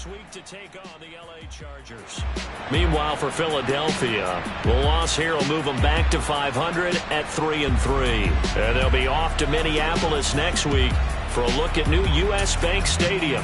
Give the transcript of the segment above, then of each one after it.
This week to take on the LA Chargers. Meanwhile, for Philadelphia, the loss here will move them back to 500 at 3-3. And they'll be off to Minneapolis next week for a look at new U.S. Bank Stadium.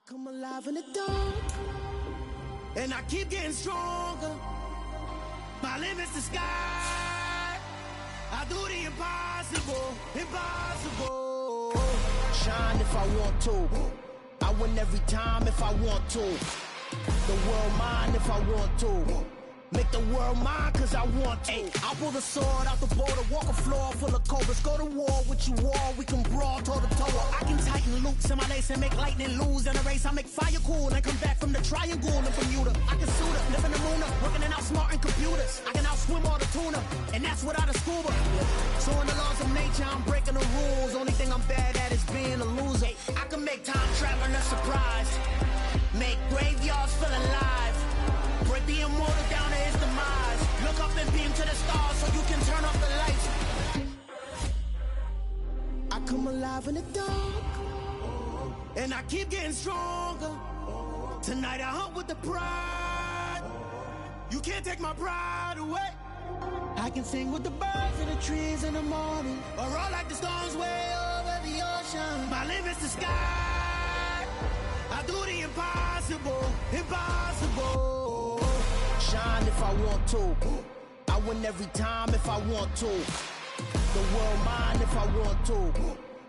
Come alive in the dark, and I keep getting stronger. My limit's the sky. I do the impossible, impossible. Shine if I want to. I win every time if I want to. The world mine if I want to. Make the world mine cause I want to. Ay, I'll pull the sword out the border, walk a floor full of cobras. Go to war with you all, we can brawl toe to toe. I can tighten loops in my lace and make lightning lose in a race. I make fire cool and come back from the triangle in Bermuda. I can suit up, live in the moon up, working and outsmarting computers. I can outswim all the tuna, and that's without a scuba. So in the laws of nature, I'm breaking the rules. Only thing I'm bad at is being a loser. I can make time traveling a surprise. Make graveyards feel alive. Break the immortal down to his demise. Look up and beam to the stars so you can turn off the lights. I come alive in the dark, and I keep getting stronger. Tonight I hunt with the pride. You can't take my pride away. I can sing with the birds and the trees in the morning, or roll like the storms way over the ocean. My limit's the sky. I do the impossible, impossible. Shine if I want to. I win every time if I want to. The world mine if I want to.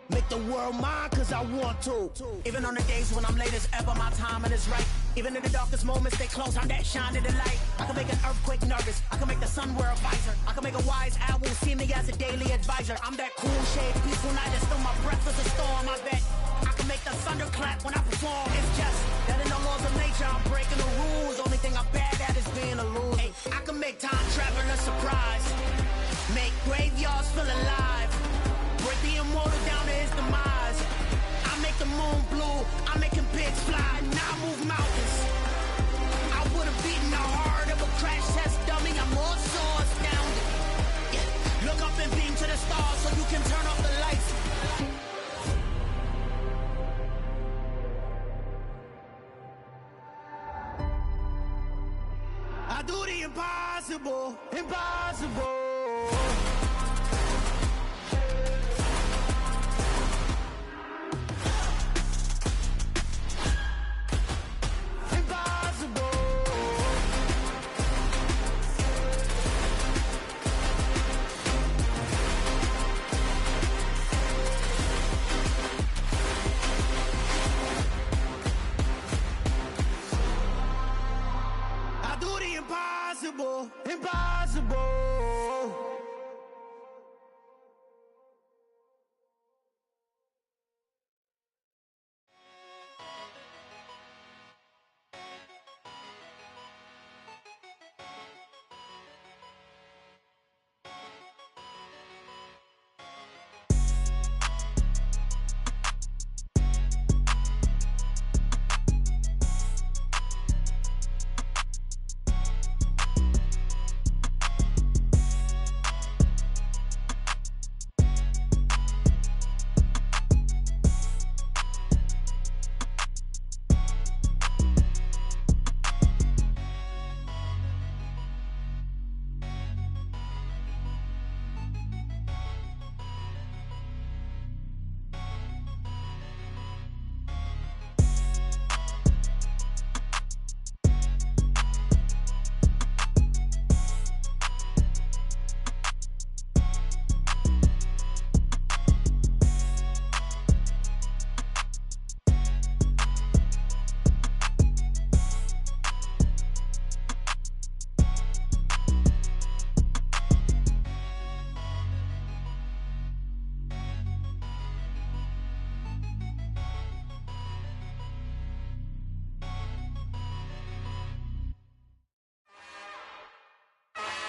Make the world mine cause I want to. Even on the days when I'm late as ever, my timing is right. Even in the darkest moments, stay close, I'm that shining the light. I can make an earthquake nervous, I can make the sun wear a visor. I can make a wise owl see me as a daily advisor. I'm that cool shade, peaceful night, and still my breath is a storm, I bet. I can make the thunder clap when I perform. It's just that in the laws of nature, I'm breaking the rules. Only thing I'm bad at is being a loser. Hey, I can make time traveling a surprise. Make graveyards feel alive. Break the immortal down to his demise. I make the moon blue. I'm making pigs fly. Now I move mountains. I would have beaten the heart of a crash test dummy. I'm more so astounded. Yeah. Look up and beam to the stars so you can turn off the lights. I do the impossible, impossible. Impossible, impossible.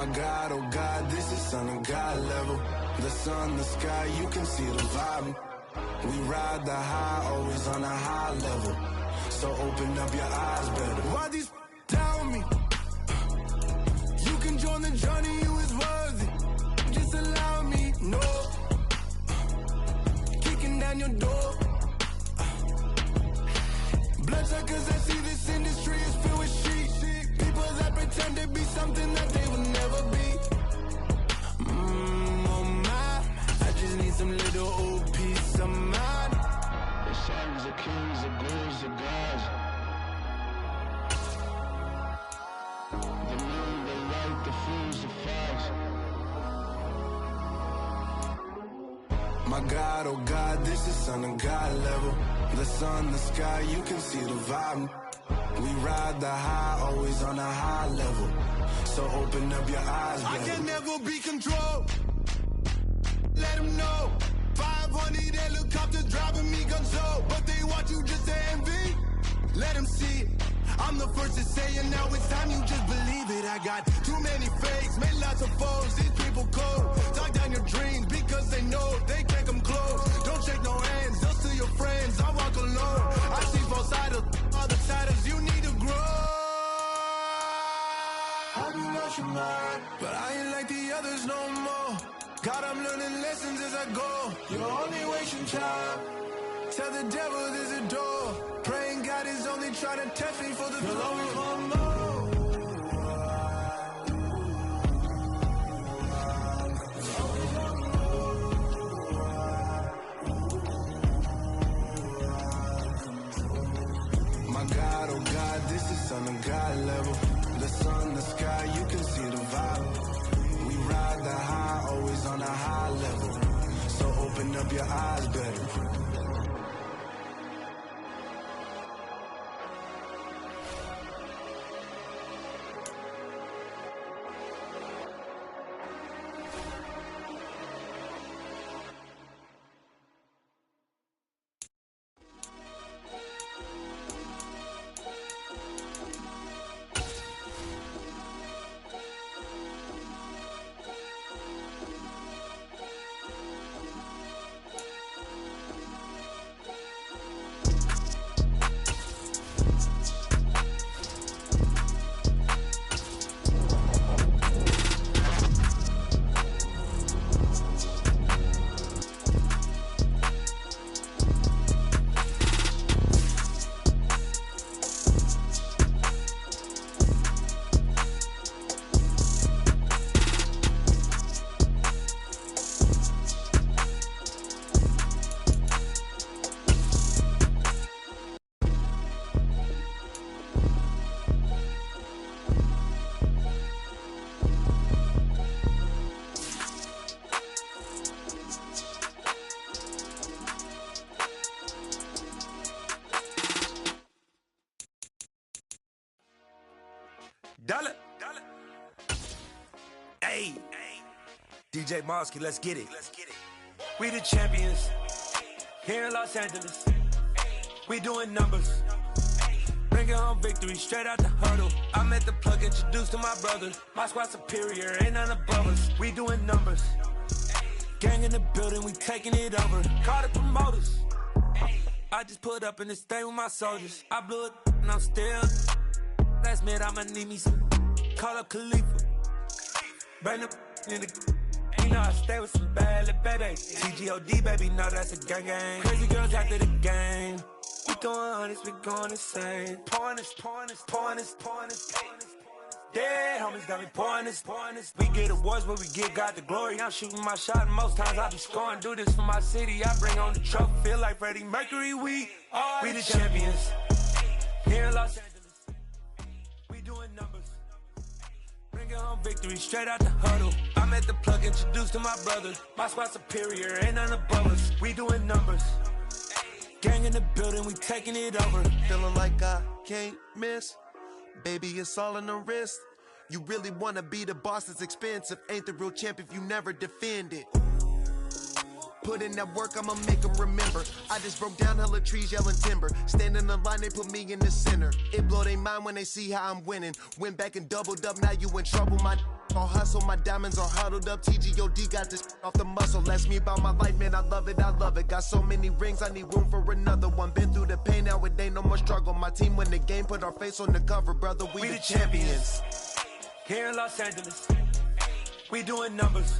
My God, oh God, this is Son of God level. The sun, the sky, you can see the vibe. We ride the high, always on a high level. So open up your eyes better. Why these tell me? You can join the journey, you is worthy. Just allow me, no. Kicking down your door. Bloodsuckers, I see this industry is filled with shit. People that pretend to be something that they will never be. Oh my, I just need some little old peace of mind. The sons of kings, the ghouls, the gods. The moon, the light, the fools, the fogs. My God, oh God, this is Son of God level. The sun, the sky, you can see the vibe. We ride the high, always on a high level. So open up your eyes, baby. I can never be controlled. Let them know. 500 helicopters driving me gonzo. But they want you just to envy. Let them see it. I'm the first to say it, now it's time you just believe it. I got too many fakes, made lots of foes. These people cold. Talk down your dreams because they know they can't come close. Don't shake no hands, those to your friends. I walk alone. I see both sides of all the titles you need to grow. Have you lost your mind? But I ain't like the others no more. God, I'm learning lessons as I go. You're only wasting time. Tell the devil there's a door. Praying God is only trying to test me for the glory. You'll always want more. My God, oh God, this is Son of God level. The sun, the sky, you can see the vibe. We ride the high, always on a high level. So open up your eyes better. Dollar. Hey. DJ Mosky, let's get it. We the champions here in Los Angeles. We doing numbers. Bringing home victory straight out the hurdle. I met the plug, introduced to my brother. My squad superior, ain't none above us. We doing numbers. Gang in the building, we taking it over. Call the promoters. I just put up in this thing with my soldiers. I blew it and I'm still. Last minute I'ma need me some. Call up Khalifa. Bring the in the. You know I stay with some bad little baby. TGOD baby, no that's a gang gang. Crazy girls after the game. We going honest, we going insane. Pouring this. Dead homies got me pouring this. We get awards, but we get God the glory. I'm shooting my shot, and most times I be scoring. Do this for my city, I bring on the trophy. Feel like Freddie Mercury, we the champions. Here in Los Angeles. Bringing home victory straight out the huddle. I met the plug, introduced to my brother. My squad superior, ain't none above us. We doing numbers. Gang in the building, we taking it over. Feeling like I can't miss. Baby, it's all in the wrist. You really wanna be the boss, it's expensive. Ain't the real champ if you never defend it. Put in that work, I'ma make them remember. I just broke down hella trees, yelling timber. Stand in the line, they put me in the center. It blow their mind when they see how I'm winning. Went back and doubled up, now you in trouble. My all hustle, my diamonds are huddled up. TGOD got this off the muscle. Ask me about my life, man, I love it, I love it. Got so many rings, I need room for another one. Been through the pain, now it ain't no more struggle. My team win the game, put our face on the cover, brother. We the champions. Here in Los Angeles, we doing numbers.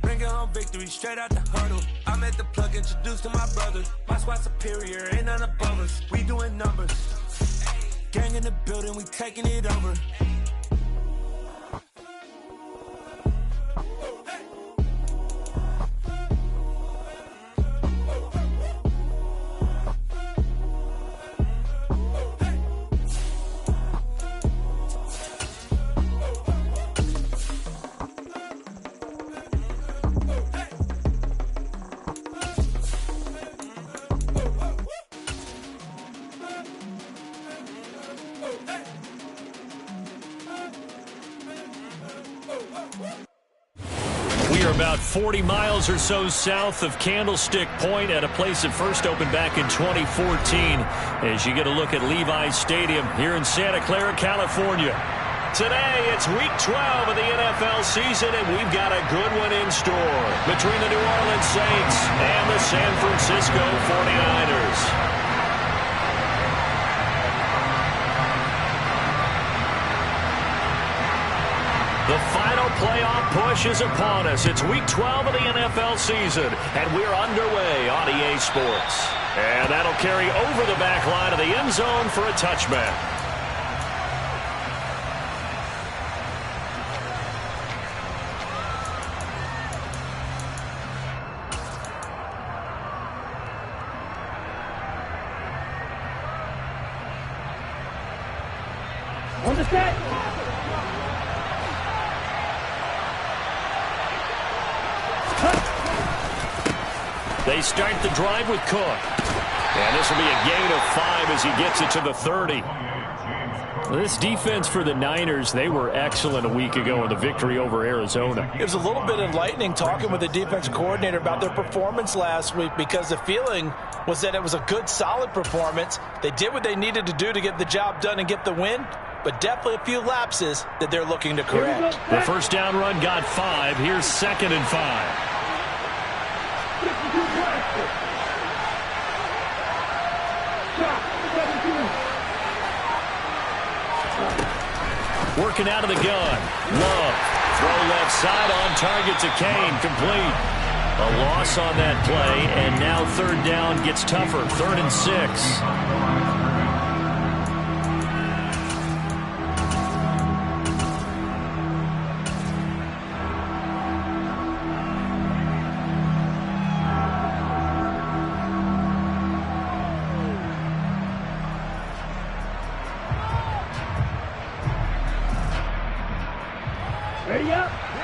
Bringing home victory straight out the huddle. I'm at the plug, introduced to my brothers. My squad superior, ain't none above us. We doing numbers. Gang in the building, we taking it over. We are about 40 miles or so south of Candlestick Point at a place that first opened back in 2014 as you get a look at Levi's Stadium here in Santa Clara, California. Today, it's Week 12 of the NFL season, and we've got a good one in store between the New Orleans Saints and the San Francisco 49ers. The final playoff push is upon us. It's Week 12 of the NFL season, and we're underway on EA Sports. And that'll carry over the back line of the end zone for a touchback. On the set. They start the drive with Cook. And this will be a gain of 5 as he gets it to the 30. This defense for the Niners, they were excellent a week ago in the victory over Arizona. It was a little bit enlightening talking with the defense coordinator about their performance last week because the feeling was that it was a good, solid performance. They did what they needed to do to get the job done and get the win, but definitely a few lapses that they're looking to correct. The first down run got 5. Here's 2nd and 5. Working out of the gun. Love. Throw left side on target to Kane. Complete. A loss on that play, and now 3rd down gets tougher. 3rd and 6.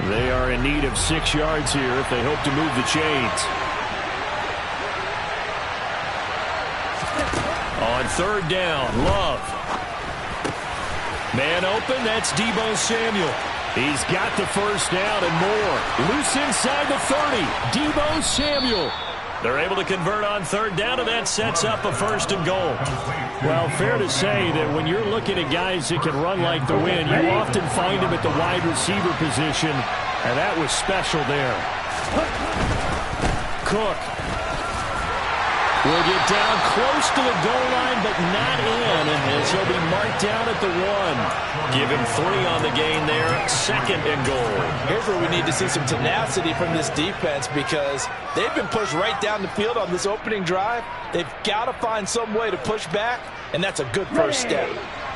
They are in need of 6 yards here if they hope to move the chains. On 3rd down, Love. Man open, that's Deebo Samuel. He's got the first down and more. Loose inside the 30. Deebo Samuel. They're able to convert on 3rd down, and that sets up a 1st and goal. Well, fair to say that when you're looking at guys that can run like the wind, you often find them at the wide receiver position, and that was special there. Cook will get down close to the goal line, but not in, as he'll be marked down at the 1. Give him 3 on the gain there, 2nd and goal. Here's where we need to see some tenacity from this defense because they've been pushed right down the field on this opening drive. They've got to find some way to push back, and that's a good first step.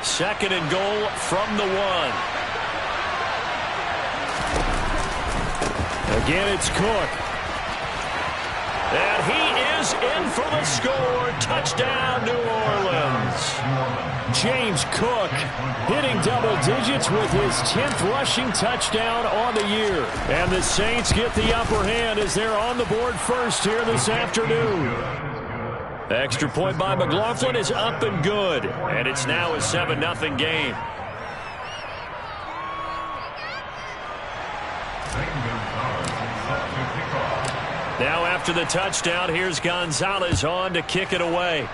2nd and goal from the 1. Again, it's Cook. And he is in for the score. Touchdown, New Orleans. James Cook hitting double digits with his 10th rushing touchdown on the year. And the Saints get the upper hand as they're on the board first here this afternoon. Extra point by McLaughlin is up and good. And it's now a 7-0 game. Now after the touchdown, here's Gonzalez on to kick it away.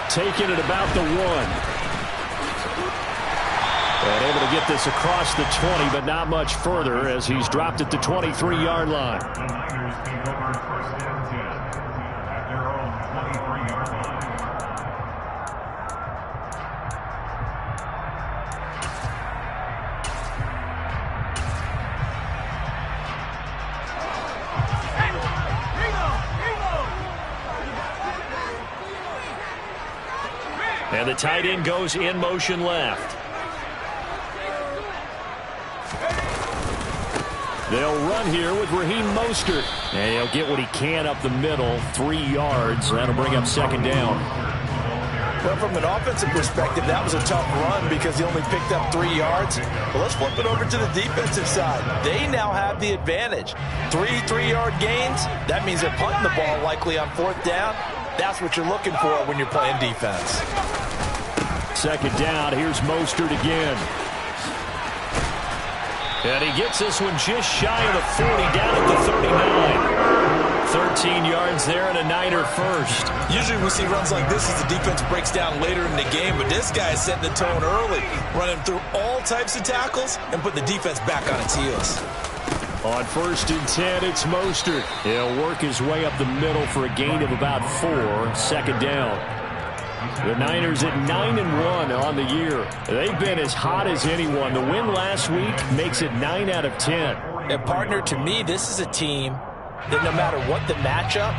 Taking it about the 1. And able to get this across the 20, but not much further as he's dropped it to 23-yard line. The Niners take over first down 10 at their own 23-yard line. And the tight end goes in motion left. They'll run here with Raheem Mostert. And he'll get what he can up the middle, 3 yards. That'll bring up second down. Well, from an offensive perspective, that was a tough run because he only picked up 3 yards. But let's flip it over to the defensive side. They now have the advantage. 3-3-yard gains. That means they're punting the ball likely on 4th down. That's what you're looking for when you're playing defense. Second down, here's Mostert again. And he gets this one just shy of the 40, down at the 39. 13 yards there and a Niner first. Usually we see runs like this as the defense breaks down later in the game, but this guy is setting the tone early, running through all types of tackles and putting the defense back on its heels. On 1st and 10, it's Mostert. He'll work his way up the middle for a gain of about 4. Second down. The Niners at 9-1 on the year. They've been as hot as anyone. The win last week makes it 9 out of 10. And partner, to me, this is a team that no matter what the matchup,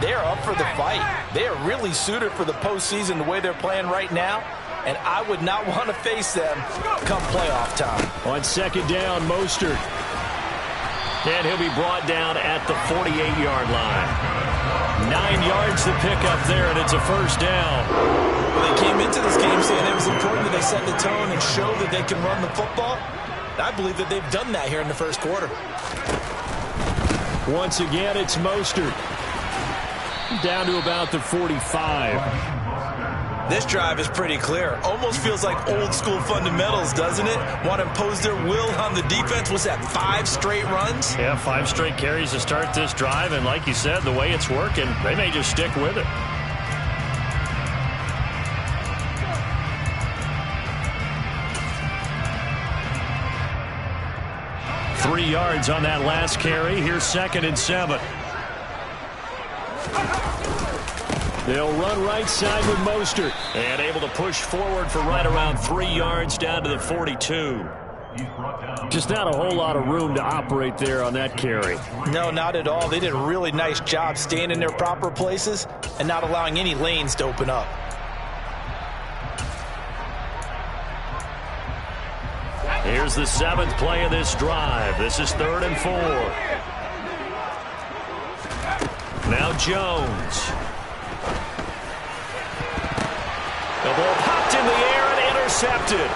they're up for the fight. They are really suited for the postseason the way they're playing right now. And I would not want to face them come playoff time. On second down, Mostert. And he'll be brought down at the 48-yard line. 9 yards to pick up there, and it's a first down. Well, they came into this game saying it was important that they set the tone and show that they can run the football. I believe that they've done that here in the first quarter. Once again, it's Mostert. Down to about the 45. This drive is pretty clear. Almost feels like old school fundamentals, doesn't it? Want to impose their will on the defense. Was that 5 straight runs? Yeah, 5 straight carries to start this drive. And like you said, the way it's working, they may just stick with it. Three yards on that last carry. Here's 2nd and 7. They'll run right side with Mostert. And able to push forward for right around 3 yards down to the 42. Just not a whole lot of room to operate there on that carry. No, not at all. They did a really nice job staying in their proper places and not allowing any lanes to open up. Here's the 7th play of this drive. This is 3rd and 4. Now Jones. The ball popped in the air and intercepted.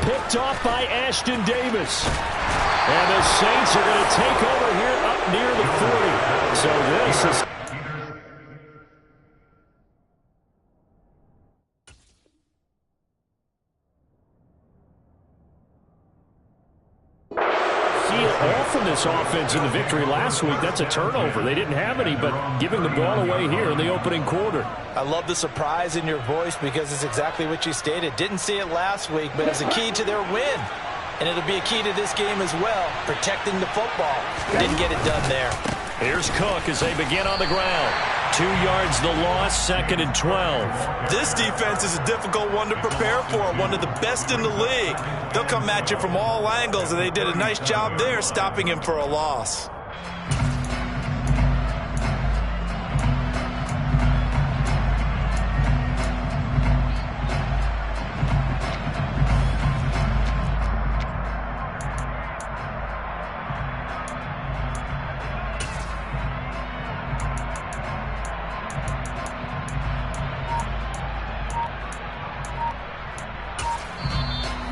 Picked off by Ashton Davis. And the Saints are going to take over here up near the 40. So this is... all from this offense in the victory last week. That's a turnover. They didn't have any, but giving the ball away here in the opening quarter. I love the surprise in your voice because it's exactly what you stated. Didn't see it last week, but it's a key to their win. And it'll be a key to this game as well, protecting the football. Didn't get it done there. Here's Cook as they begin on the ground. 2 yards the loss, 2nd and 12. This defense is a difficult one to prepare for, one of the best in the league. They'll come at you from all angles, and they did a nice job there stopping him for a loss.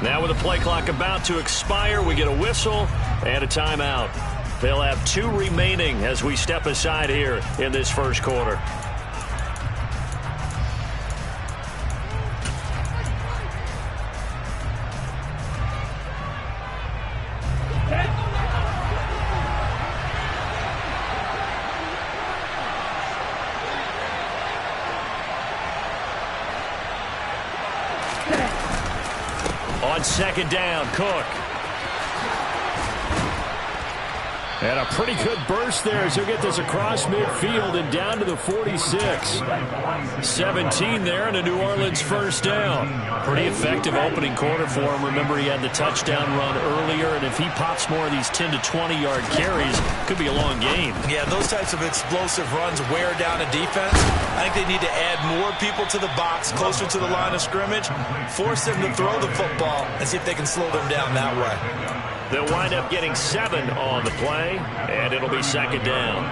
Now with the play clock about to expire, we get a whistle and a timeout. They'll have 2 remaining as we step aside here in this first quarter. On second down, Cook. And a pretty good burst there as he'll get this across midfield and down to the 46. 17 there and a New Orleans first down. Pretty effective opening quarter for him. Remember, he had the touchdown run earlier, and if he pops more of these 10 to 20-yard carries, could be a long game. Yeah, those types of explosive runs wear down a defense. I think they need to add more people to the box, closer to the line of scrimmage, force them to throw the football, and see if they can slow them down that way. They'll wind up getting 7 on the play, and it'll be second down.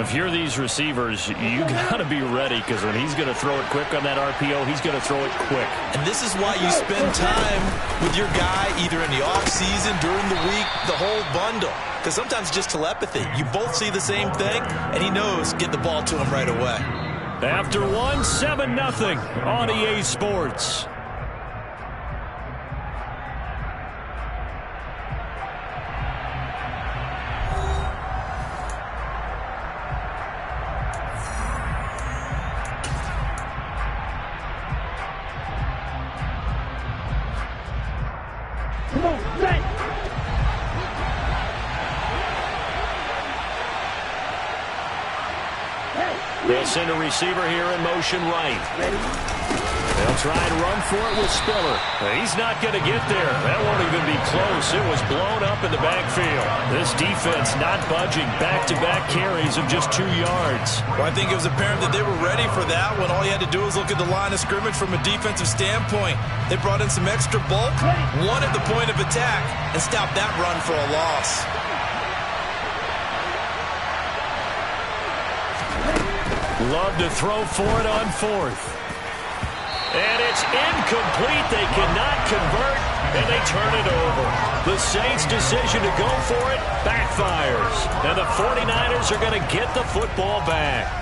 If you're these receivers, you got to be ready, because when he's going to throw it quick on that RPO, he's going to throw it quick. And this is why you spend time with your guy either in the offseason, during the week, the whole bundle. Because sometimes just telepathy. You both see the same thing, and he knows get the ball to him right away. After one, 7-0 on EA Sports. They'll send a receiver here in motion right. They'll try and run for it with Spiller. He's not going to get there. That won't even be close. It was blown up in the backfield. This defense not budging. Back-to-back carries of just 2 yards. Well, I think it was apparent that they were ready for that when all you had to do was look at the line of scrimmage from a defensive standpoint. They brought in some extra bulk, one at the point of attack, and stopped that run for a loss. Love to throw for it on 4th. And it's incomplete. They cannot convert, and they turn it over. The Saints' decision to go for it backfires. And the 49ers are going to get the football back.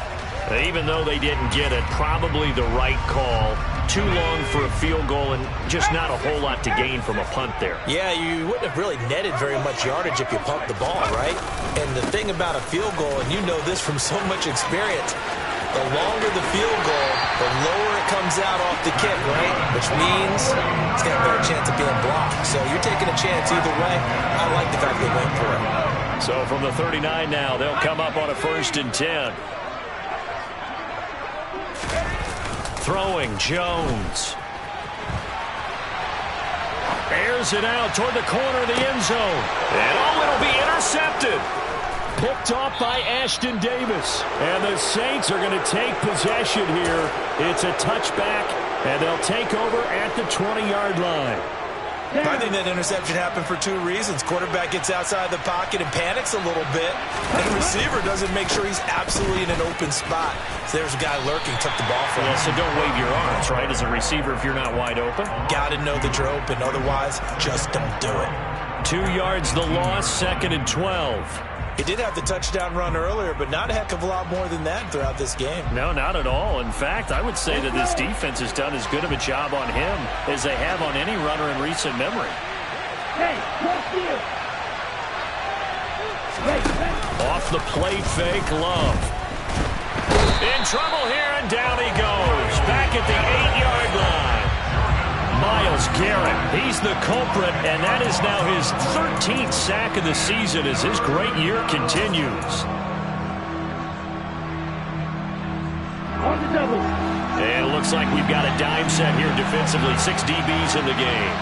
Even though they didn't get it, probably the right call. Too long for a field goal and just not a whole lot to gain from a punt there. Yeah, you wouldn't have really netted very much yardage if you pumped the ball, right? And the thing about a field goal, and you know this from so much experience, the longer the field goal, the lower it comes out off the kick, right? Which means it's got a better chance of being blocked. So you're taking a chance either way. I like the fact they went for it. So from the 39 now, they'll come up on a 1st and 10. Throwing, Jones. Airs it out toward the corner of the end zone. And it'll be intercepted. Picked off by Ashton Davis. And the Saints are going to take possession here. It's a touchback, and they'll take over at the 20-yard line. I think that interception happened for 2 reasons. Quarterback gets outside the pocket and panics a little bit, and the receiver doesn't make sure he's absolutely in an open spot. So there's a guy lurking, took the ball from him. Yeah, so don't wave your arms, right, as a receiver if you're not wide open. Got to know that you're open. Otherwise, just don't do it. 2 yards the loss, 2nd and 12. He did have the touchdown run earlier, but not a heck of a lot more than that throughout this game. No, not at all. In fact, I would say that this defense has done as good of a job on him as they have on any runner in recent memory. Off the play fake, Love. In trouble here, and down he goes. Back at the 8-yard line. Myles Garrett, he's the culprit, and that is now his 13th sack of the season as his great year continues. And it looks like we've got a dime set here defensively. 6 DBs in the game.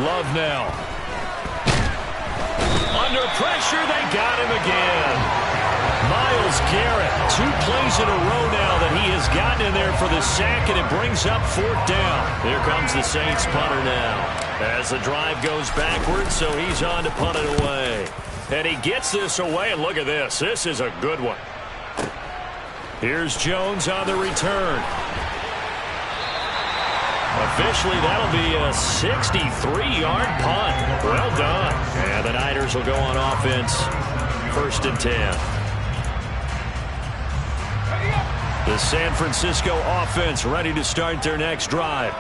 Love now. Under pressure, they got him again. Myles Garrett, 2 plays in a row now that he has gotten in there for the sack, and it brings up 4th down. Here comes the Saints punter now. As the drive goes backwards, so he's on to punt it away. And he gets this away, and look at this. This is a good one. Here's Jones on the return. Officially, that'll be a 63-yard punt. Well done. And the Niners will go on offense. 1st and 10. The San Francisco offense ready to start their next drive.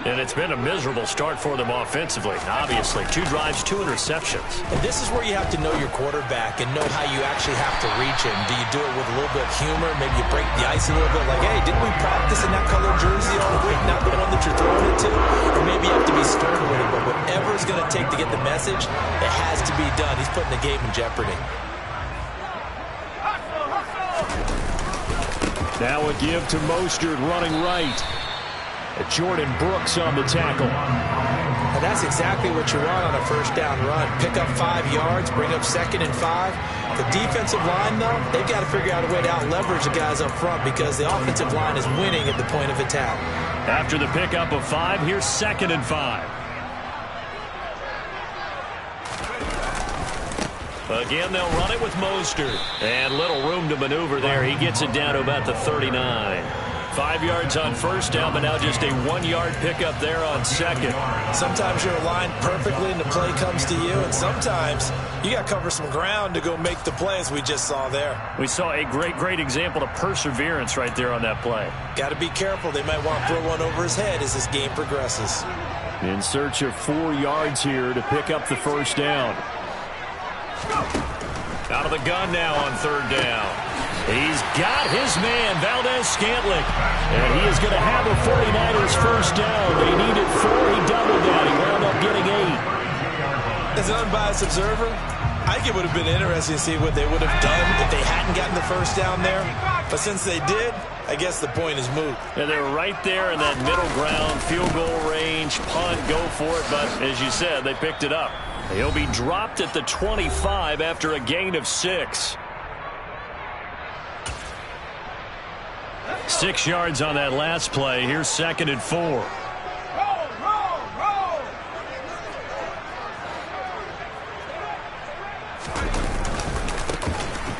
And it's been a miserable start for them offensively. Obviously, 2 drives, 2 interceptions. And this is where you have to know your quarterback and know how you actually have to reach him. Do you do it with a little bit of humor? Maybe you break the ice a little bit. Like, hey, didn't we practice in that colored jersey all week? Not the one that you're throwing it to? Or maybe you have to be stern with it. But whatever it's going to take to get the message, it has to be done. He's putting the game in jeopardy. Now a give to Mostert running right. Jordan Brooks on the tackle. And that's exactly what you want on a first down run. Pick up 5 yards, bring up 2nd and 5. The defensive line, though, they've got to figure out a way to out-leverage the guys up front because the offensive line is winning at the point of attack. After the pickup of 5, here's 2nd and 5. Again, they'll run it with Mostert. And little room to maneuver there. He gets it down to about the 39. 5 yards on first down, but now just a 1-yard pickup there on 2nd. Sometimes you're aligned perfectly and the play comes to you, and sometimes you got to cover some ground to go make the play, as we just saw there. We saw a great example of perseverance right there on that play. Got to be careful. They might want to throw one over his head as this game progresses. In search of 4 yards here to pick up the first down. Out of the gun now on 3rd down. He's got his man, Valdez-Scantling. And he is going to have the 49ers first down. They needed 4. He doubled that. He wound up getting 8. As an unbiased observer, I think it would have been interesting to see what they would have done if they hadn't gotten the first down there. But since they did, I guess the point is moot. And they're right there in that middle ground, field goal range, punt, go for it. But as you said, they picked it up. He'll be dropped at the 25 after a gain of 6. 6 yards on that last play. Here's 2nd and 4.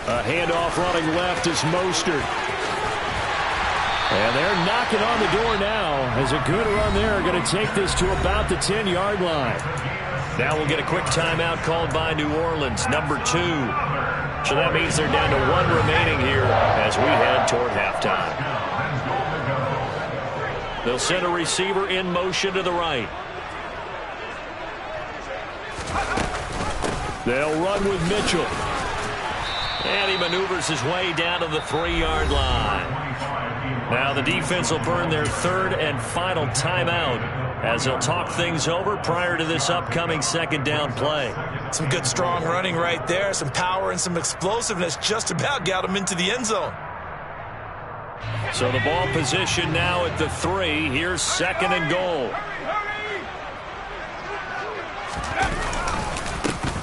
A handoff running left is Mostert. And they're knocking on the door now as a good run there. Going to take this to about the 10-yard line. Now we'll get a quick timeout called by New Orleans, number 2. So that means they're down to 1 remaining here as we head toward halftime. They'll send a receiver in motion to the right. They'll run with Mitchell. And he maneuvers his way down to the 3-yard line. Now the defense will burn their 3rd and final timeout as they'll talk things over prior to this upcoming 2nd down play. Some good strong running right there. Some power and some explosiveness just about got him into the end zone. So the ball position now at the 3. Here's 2nd and goal.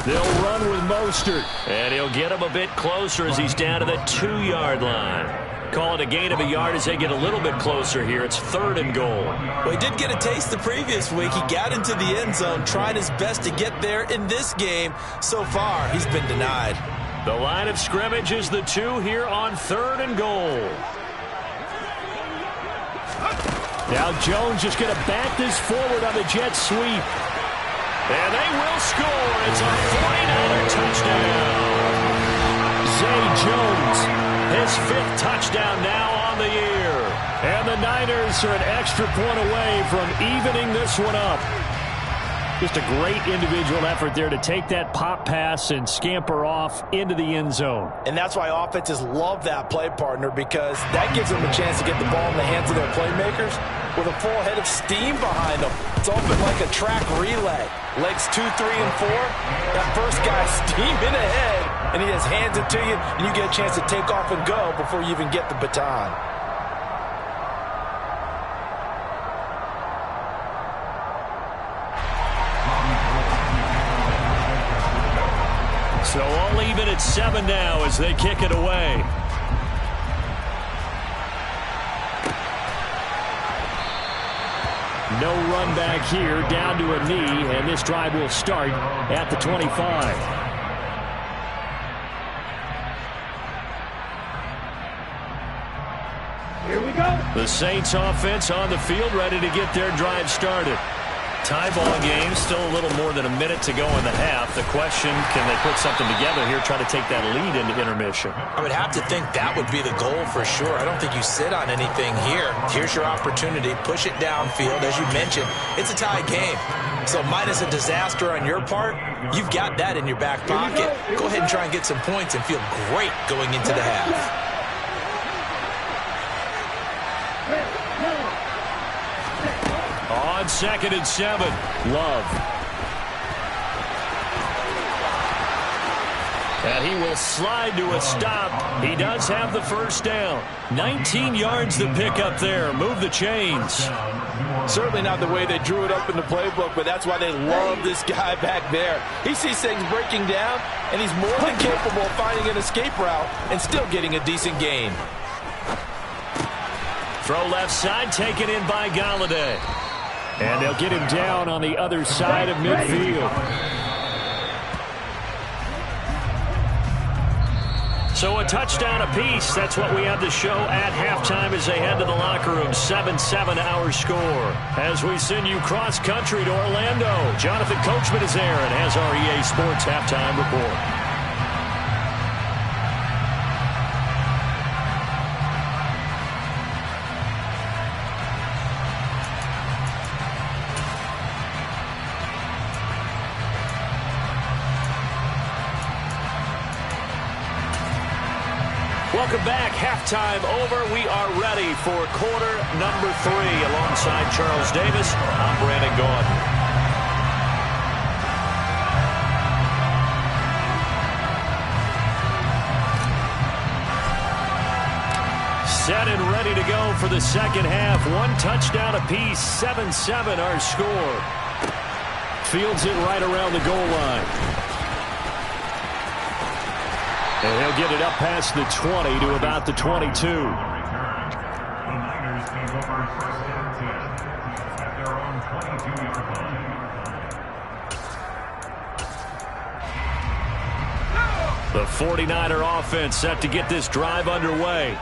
They'll run with Mostert. And he'll get him a bit closer as he's down to the 2-yard line. Call it a gain of a yard as they get a little bit closer here. It's 3rd and goal. Well, he did get a taste the previous week. He got into the end zone, tried his best to get there in this game. So far, he's been denied. The line of scrimmage is the 2 here on 3rd and goal. Now Jones just going to back this forward on the jet sweep. And they will score. It's a 49er touchdown. Zay Jones. His 5th touchdown now on the year. And the Niners are an extra point away from evening this one up. Just a great individual effort there to take that pop pass and scamper off into the end zone. And that's why offenses love that play, partner, because that gives them a chance to get the ball in the hands of their playmakers with a full head of steam behind them. It's often like a track relay. Legs 2, 3, and 4. That first guy steaming ahead, and he just hands it to you, and you get a chance to take off and go before you even get the baton. So all even at 7 now as they kick it away. No run back here, down to a knee, and this drive will start at the 25. Here we go. The Saints offense on the field, ready to get their drive started. Tie ball game, still a little more than a minute to go in the half. The question, can they put something together here, try to take that lead into intermission? I would have to think that would be the goal for sure. I don't think you sit on anything here. Here's your opportunity. Push it downfield. As you mentioned, it's a tie game. So minus a disaster on your part, you've got that in your back pocket. Go ahead and try and get some points and feel great going into the half. On 2nd and 7, Love. And he will slide to a stop. He does have the first down. 19 yards to pick up there. Move the chains. Certainly not the way they drew it up in the playbook, but that's why they love this guy back there. He sees things breaking down, and he's more than capable of finding an escape route and still getting a decent gain. Throw left side, taken in by Galladay. And they'll get him down on the other side of midfield. So a touchdown apiece. That's what we have to show at halftime as they head to the locker room. 7-7 our score. As we send you cross-country to Orlando, Jonathan Coachman is there and has our EA Sports halftime report. Welcome back. Halftime over. We are ready for quarter number 3. Alongside Charles Davis, I'm Brandon Gaudin. Set and ready to go for the second half. One touchdown apiece. 7-7 our score. Fields it right around the goal line. And he'll get it up past the 20 to about the 22. The Niners take over 1st and 10 at their own 22-yard line. The 49er offense set to get this drive underway.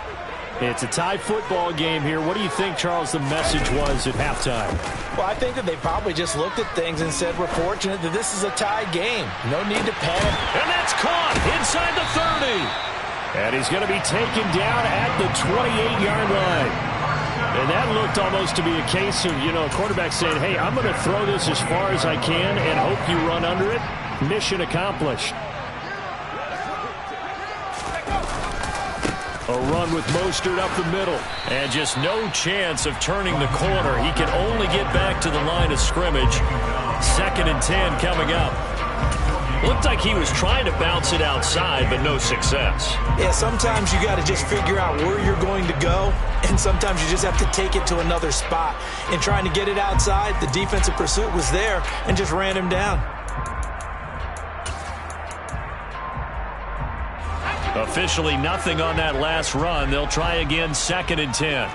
It's a tie football game here. What do you think, Charles, the message was at halftime? Well, I think that they probably just looked at things and said, we're fortunate that this is a tie game. No need to panic. And that's caught inside the 30. And he's going to be taken down at the 28-yard line. And that looked almost to be a case of, a quarterback saying, hey, I'm going to throw this as far as I can and hope you run under it. Mission accomplished. A run with Mostert up the middle. And just no chance of turning the corner. He can only get back to the line of scrimmage. 2nd and 10 coming up. Looked like he was trying to bounce it outside, but no success. Yeah, sometimes you got to just figure out where you're going to go, and sometimes you just have to take it to another spot. In trying to get it outside, the defensive pursuit was there and just ran him down. Officially nothing on that last run. They'll try again 2nd and 10.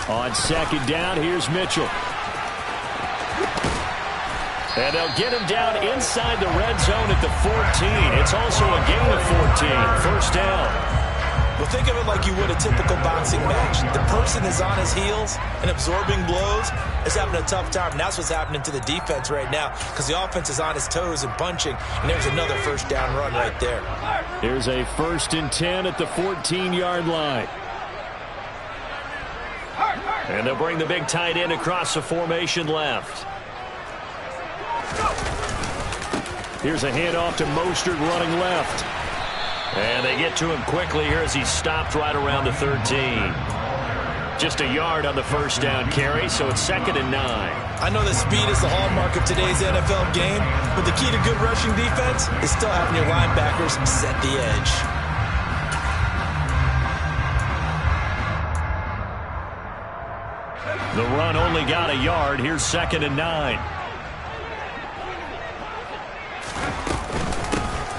On 2nd down, here's Mitchell. And they'll get him down inside the red zone at the 14. It's also a gain of 14. First down. Well, think of it like you would a typical boxing match. The person is on his heels and absorbing blows, is having a tough time. And that's what's happening to the defense right now because the offense is on his toes and punching. And there's another first down run right there. Here's a 1st and 10 at the 14-yard line. And they'll bring the big tight end across the formation left. Here's a handoff to Mostert running left. And they get to him quickly here as he's stopped right around the 13. Just a yard on the first down carry, so it's 2nd and 9. I know that speed is the hallmark of today's NFL game, but the key to good rushing defense is still having your linebackers set the edge. The run only got a yard. Here's 2nd and 9.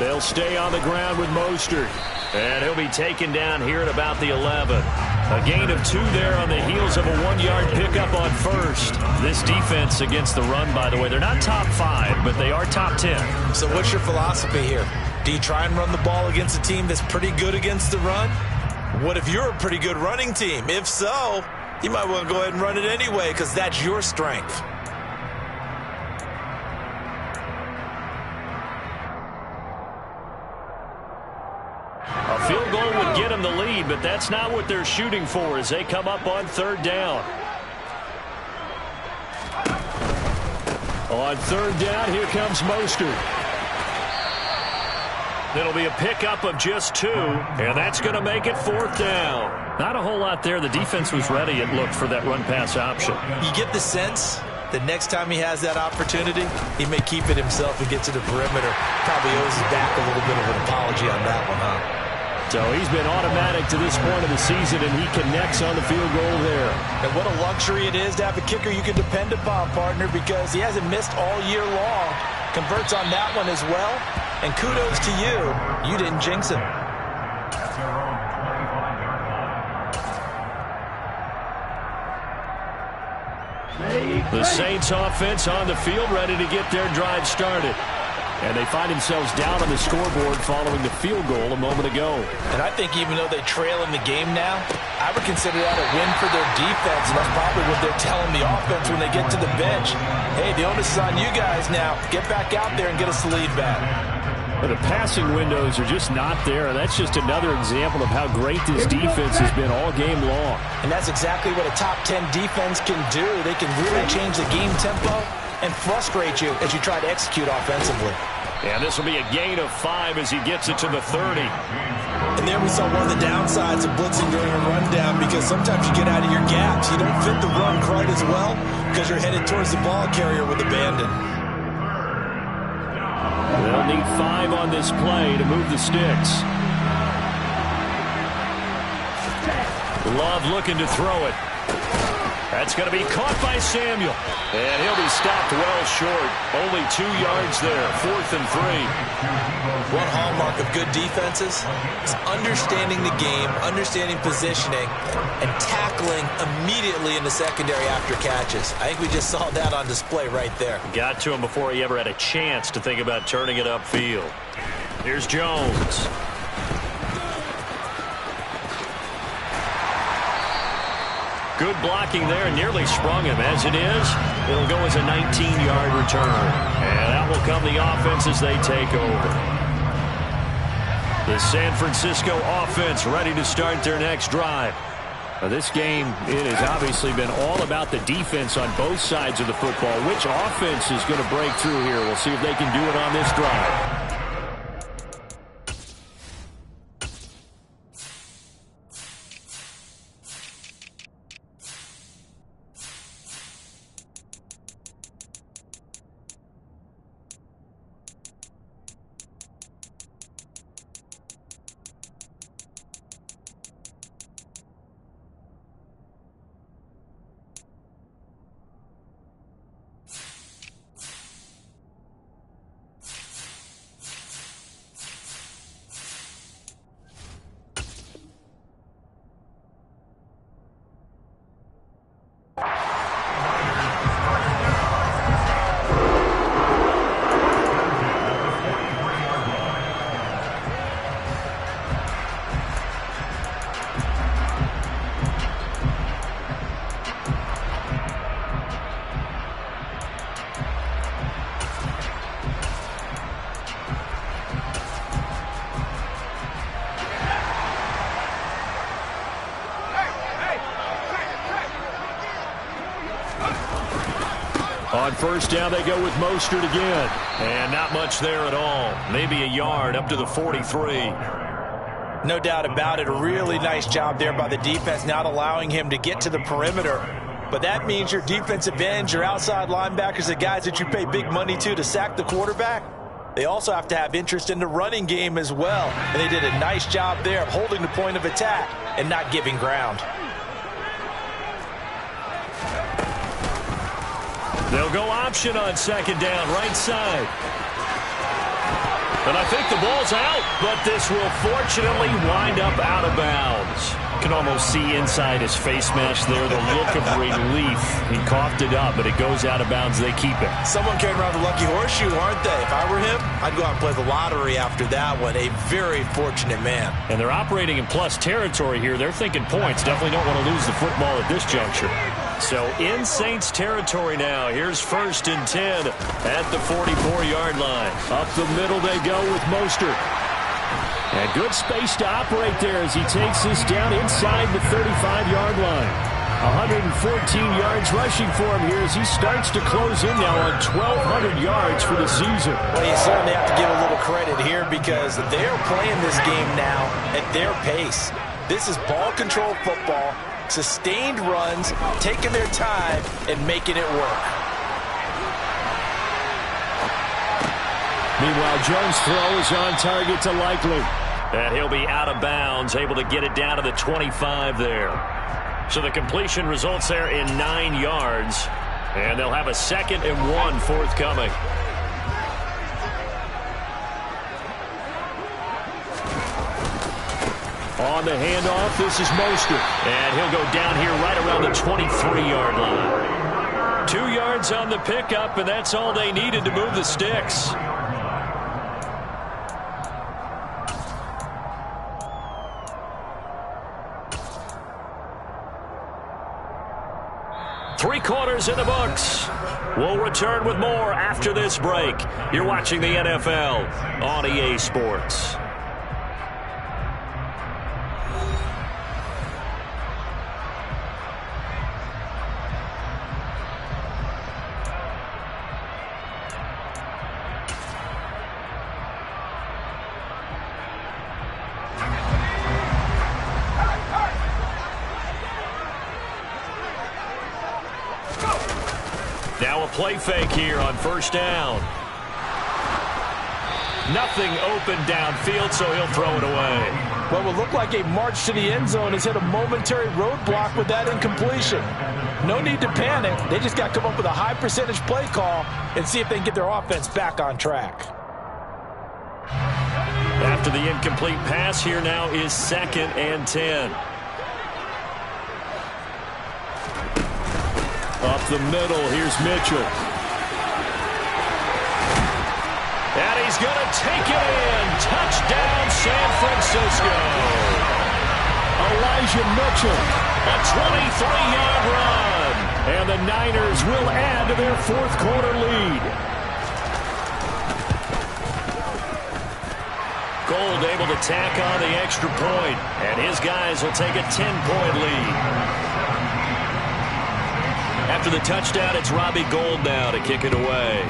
They'll stay on the ground with Mostert. And he'll be taken down here at about the 11. A gain of 2 there on the heels of a 1-yard pickup on first. This defense against the run, by the way, they're not top 5, but they are top 10. So what's your philosophy here? Do you try and run the ball against a team that's pretty good against the run? What if you're a pretty good running team? If so, you might want to go ahead and run it anyway because that's your strength. A field goal would get them the lead, but that's not what they're shooting for as they come up on third down. On third down, here comes Mostert. It'll be a pickup of just 2, and that's going to make it fourth down. Not a whole lot there. The defense was ready, it looked, for that run-pass option. You get the sense that next time he has that opportunity, he may keep it himself and get to the perimeter. Probably owes his back a little bit of an apology on that one, huh? So he's been automatic to this point of the season, and he connects on the field goal there. And what a luxury it is to have a kicker you can depend upon, partner, because he hasn't missed all year long. Converts on that one as well. And kudos to you. You didn't jinx him. The Saints offense on the field, ready to get their drive started. And they find themselves down on the scoreboard following the field goal a moment ago. And I think even though they trail in the game now, I would consider that a win for their defense. And that's probably what they're telling the offense when they get to the bench. Hey, the onus is on you guys now. Get back out there and get us the lead back. But the passing windows are just not there. And that's just another example of how great this defense has been all game long. And that's exactly what a top 10 defense can do. They can really change the game tempo and frustrate you as you try to execute offensively. And this will be a gain of 5 as he gets it to the 30. And there we saw one of the downsides of blitzing during a rundown, because sometimes you get out of your gaps. You don't fit the run quite as well because you're headed towards the ball carrier with abandon. They'll need 5 on this play to move the sticks. Love looking to throw it. That's going to be caught by Samuel. And he'll be stopped well short. Only 2 yards there. 4th and 3. One hallmark of good defenses is understanding the game, understanding positioning, and tackling immediately in the secondary after catches. I think we just saw that on display right there. Got to him before he ever had a chance to think about turning it upfield. Here's Jones. Good blocking there, nearly sprung him. As it is, it'll go as a 19-yard return. And out will come the offense as they take over. The San Francisco offense ready to start their next drive. Now, this game, it has obviously been all about the defense on both sides of the football. Which offense is going to break through here? We'll see if they can do it on this drive. On first down, they go with Mostert again. And not much there at all. Maybe a yard up to the 43. No doubt about it. A really nice job there by the defense, not allowing him to get to the perimeter. But that means your defensive ends, your outside linebackers, the guys that you pay big money to sack the quarterback, they also have to have interest in the running game as well. And they did a nice job there of holding the point of attack and not giving ground. They'll go option on second down, right side. And I think the ball's out, but this will fortunately wind up out of bounds. You can almost see inside his face mask there the look of relief. He coughed it up, but it goes out of bounds. They keep it. Someone came around the lucky horseshoe, aren't they? If I were him, I'd go out and play the lottery after that one. A very fortunate man. And they're operating in plus territory here. They're thinking points. Definitely don't want to lose the football at this juncture. So in Saints territory now. Here's 1st and 10 at the 44-yard line. Up the middle they go with Mostert. And good space to operate there as he takes this down inside the 35-yard line. 114 yards rushing for him here as he starts to close in now on 1,200 yards for the season. Well, you certainly have to give a little credit here because they're playing this game now at their pace. This is ball control football, sustained runs, taking their time and making it work. Meanwhile, Jones' throw is on target to Likely. And he'll be out of bounds, able to get it down to the 25 there. So the completion results there in 9 yards. And they'll have a 2nd and 1 forthcoming. On the handoff, this is Mostert. And he'll go down here right around the 23-yard line. 2 yards on the pickup, and that's all they needed to move the sticks. Three quarters in the books. We'll return with more after this break. You're watching the NFL on EA Sports. Now a play fake here on 1st down. Nothing open downfield, so he'll throw it away. What will look like a march to the end zone has hit a momentary roadblock with that incompletion. No need to panic. They just got to come up with a high percentage play call and see if they can get their offense back on track. After the incomplete pass, here now is 2nd and 10. Up the middle, here's Mitchell. And he's going to take it in. Touchdown, San Francisco. Elijah Mitchell, a 23-yard run. And the Niners will add to their 4th quarter lead. Gold able to tack on the extra point. And his guys will take a 10-point lead. After the touchdown, it's Robbie Gould now to kick it away.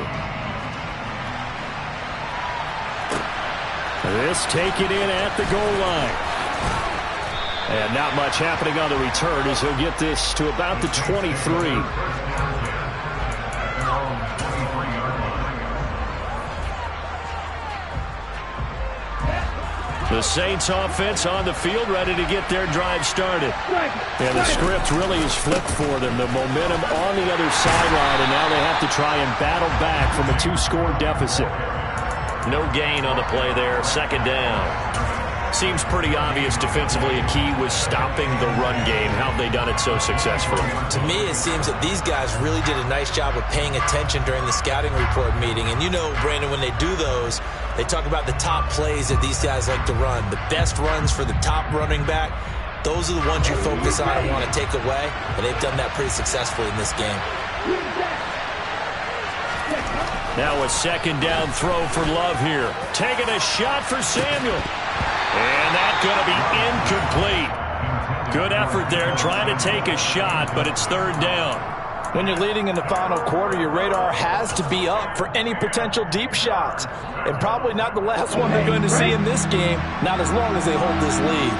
This taken in at the goal line. And not much happening on the return as he'll get this to about the 23. The Saints offense on the field, ready to get their drive started. And the script really is flipped for them. The momentum on the other sideline, and now they have to try and battle back from a 2-score deficit. No gain on the play there, 2nd down. Seems pretty obvious defensively a key was stopping the run game. How have they done it so successfully? To me, it seems that these guys really did a nice job of paying attention during the scouting report meeting. And you know, Brandon, when they do those, they talk about the top plays that these guys like to run. The best runs for the top running back, those are the ones you focus on and want to take away. And they've done that pretty successfully in this game. Now a 2nd down throw for Love here. Taking a shot for Samuel. And that's going to be incomplete. Good effort there trying to take a shot, but it's 3rd down. When you're leading in the final quarter, your radar has to be up for any potential deep shots. And probably not the last one they're going to see in this game, not as long as they hold this lead.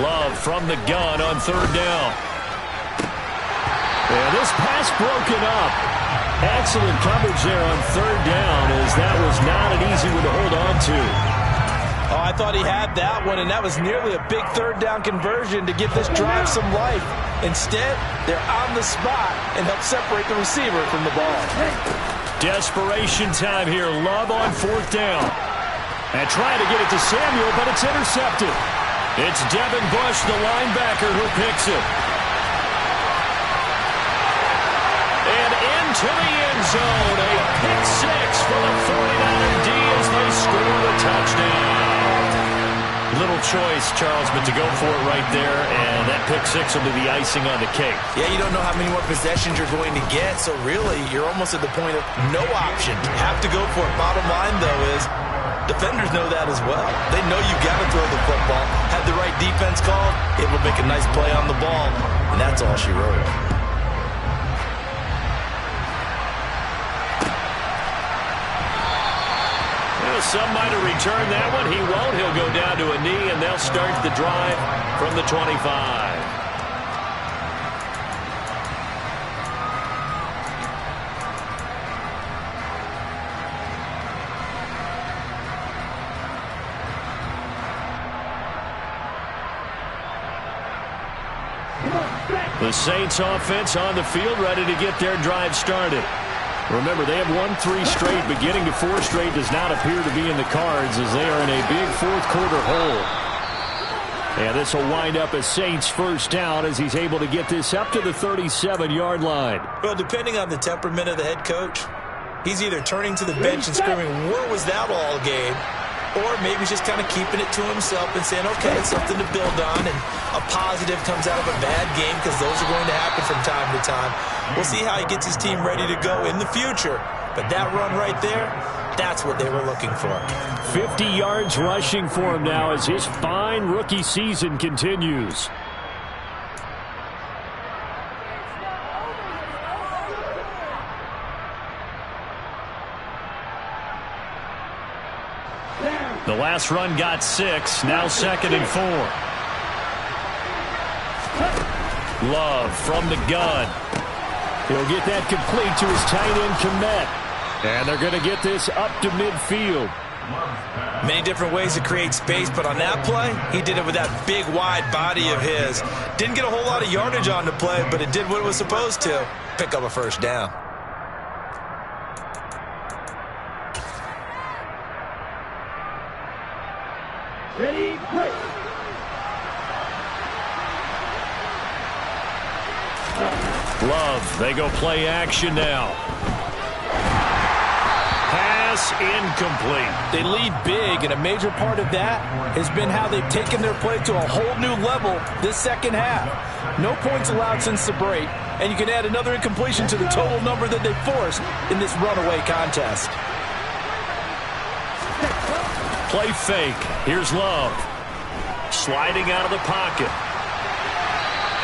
Love from the gun on 3rd down. And this pass broken up. Excellent coverage there on 3rd down, as that was not an easy one to hold on to. Oh, I thought he had that one, and that was nearly a big third down conversion to give this drive some life. Instead, they're on the spot and help separate the receiver from the ball. Desperation time here. Love on fourth down. And trying to get it to Samuel, but it's intercepted. It's Devin Bush, the linebacker, who picks it. And into the end zone. A pick six for the 49er D as they score the touchdown. Little choice, Charles, but to go for it right there, and that pick six will be the icing on the cake. Yeah, you don't know how many more possessions you're going to get, so really you're almost at the point of no option. Have to go for it. Bottom line, though, is defenders know that as well. They know you got to throw the football. Have the right defense called, it will make a nice play on the ball, and that's all she wrote. Some might have returned that one. He won't. He'll go down to a knee, and they'll start the drive from the 25. The Saints offense on the field, ready to get their drive started. Remember, they have won 3 straight, but getting to 4 straight does not appear to be in the cards as they are in a big fourth-quarter hole. And this will wind up a Saints first down as he's able to get this up to the 37-yard line. Well, depending on the temperament of the head coach, he's either turning to the bench and screaming, "Where was that all game?" Or maybe he's just kind of keeping it to himself and saying, okay, it's something to build on, and a positive comes out of a bad game because those are going to happen from time to time. We'll see how he gets his team ready to go in the future. But that run right there, that's what they were looking for. 50 yards rushing for him now as his fine rookie season continues. The last run got 6, now 2nd and 4. Love from the gun. He'll get that complete to his tight end, Kmet. And they're going to get this up to midfield. Many different ways to create space, but on that play, he did it with that big, wide body of his. Didn't get a whole lot of yardage on the play, but it did what it was supposed to. Pick up a first down. Ready, break. Love, they go play action now. Pass incomplete. They lead big, and a major part of that has been how they've taken their play to a whole new level this second half. No points allowed since the break, and you can add another incompletion to the total number that they forced in this runaway contest. Play fake. Here's Love. Sliding out of the pocket.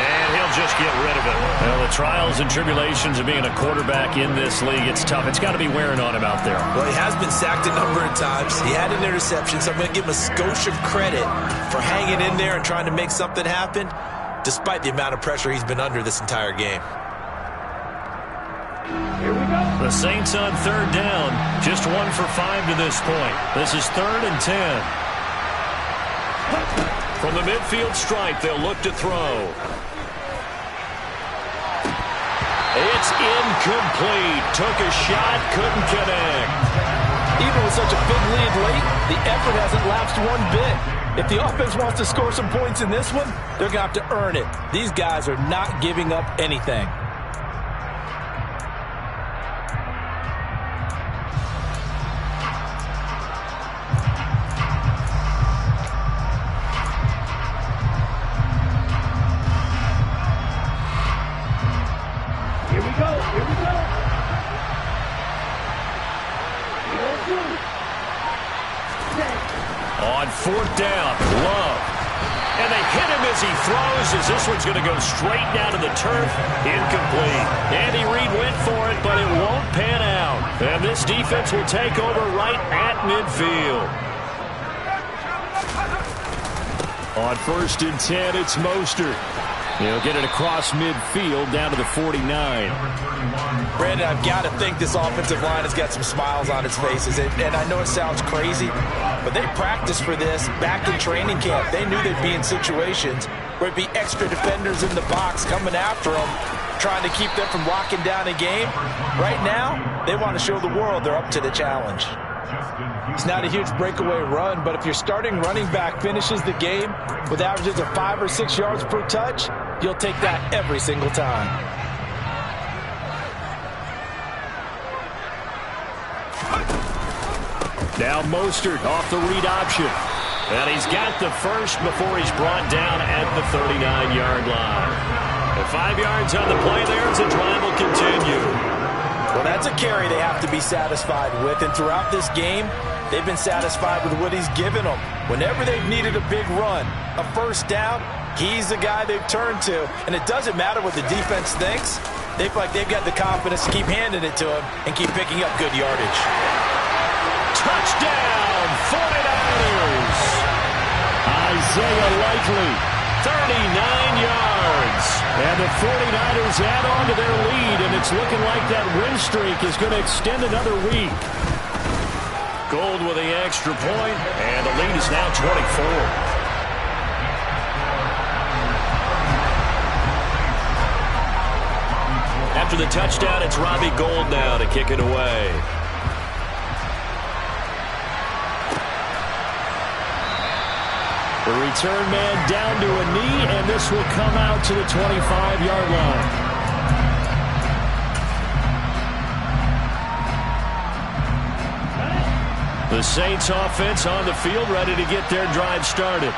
And he'll just get rid of it. Well, the trials and tribulations of being a quarterback in this league, it's tough. It's got to be wearing on him out there. Well, he has been sacked a number of times. He had an interception, so I'm going to give him a skosh of credit for hanging in there and trying to make something happen, despite the amount of pressure he's been under this entire game. Here we go. The Saints on third down, just 1 for 5 to this point. This is 3rd and 10. From the midfield stripe, they'll look to throw. It's incomplete. Took a shot, couldn't connect. Even with such a big lead late, the effort hasn't lapsed one bit. If the offense wants to score some points in this one, they're going to have to earn it. These guys are not giving up anything. Here we go. Here we go. On 4th down, Love. And they hit him as he throws, as this one's going to go straight down to the turf. Incomplete. Andy Reid went for it, but it won't pan out. And this defense will take over right at midfield. On 1st and 10, it's Mostert. He'll get it across midfield down to the 49. Brandon, I've got to think this offensive line has got some smiles on its faces. And I know it sounds crazy, but they practiced for this back in training camp. They knew they'd be in situations where it'd be extra defenders in the box coming after them, trying to keep them from locking down a game. Right now, they want to show the world they're up to the challenge. It's not a huge breakaway run, but if your starting running back finishes the game with averages of 5 or 6 yards per touch, you'll take that every single time. Now Mostert off the read option. And he's got the first before he's brought down at the 39-yard line. And 5 yards on the play there as the drive will continue. Well, that's a carry they have to be satisfied with. And throughout this game, they've been satisfied with what he's given them. Whenever they've needed a big run, a first down, he's the guy they've turned to. And it doesn't matter what the defense thinks. They feel like they've got the confidence to keep handing it to him and keep picking up good yardage. Touchdown, 49ers! Isaiah Likely, 39 yards. And the 49ers add on to their lead, and it's looking like that win streak is going to extend another week. Gold with the extra point, and the lead is now 24. After the touchdown, it's Robbie Gould now to kick it away. The return man down to a knee, and this will come out to the 25-yard line. The Saints offense on the field, ready to get their drive started.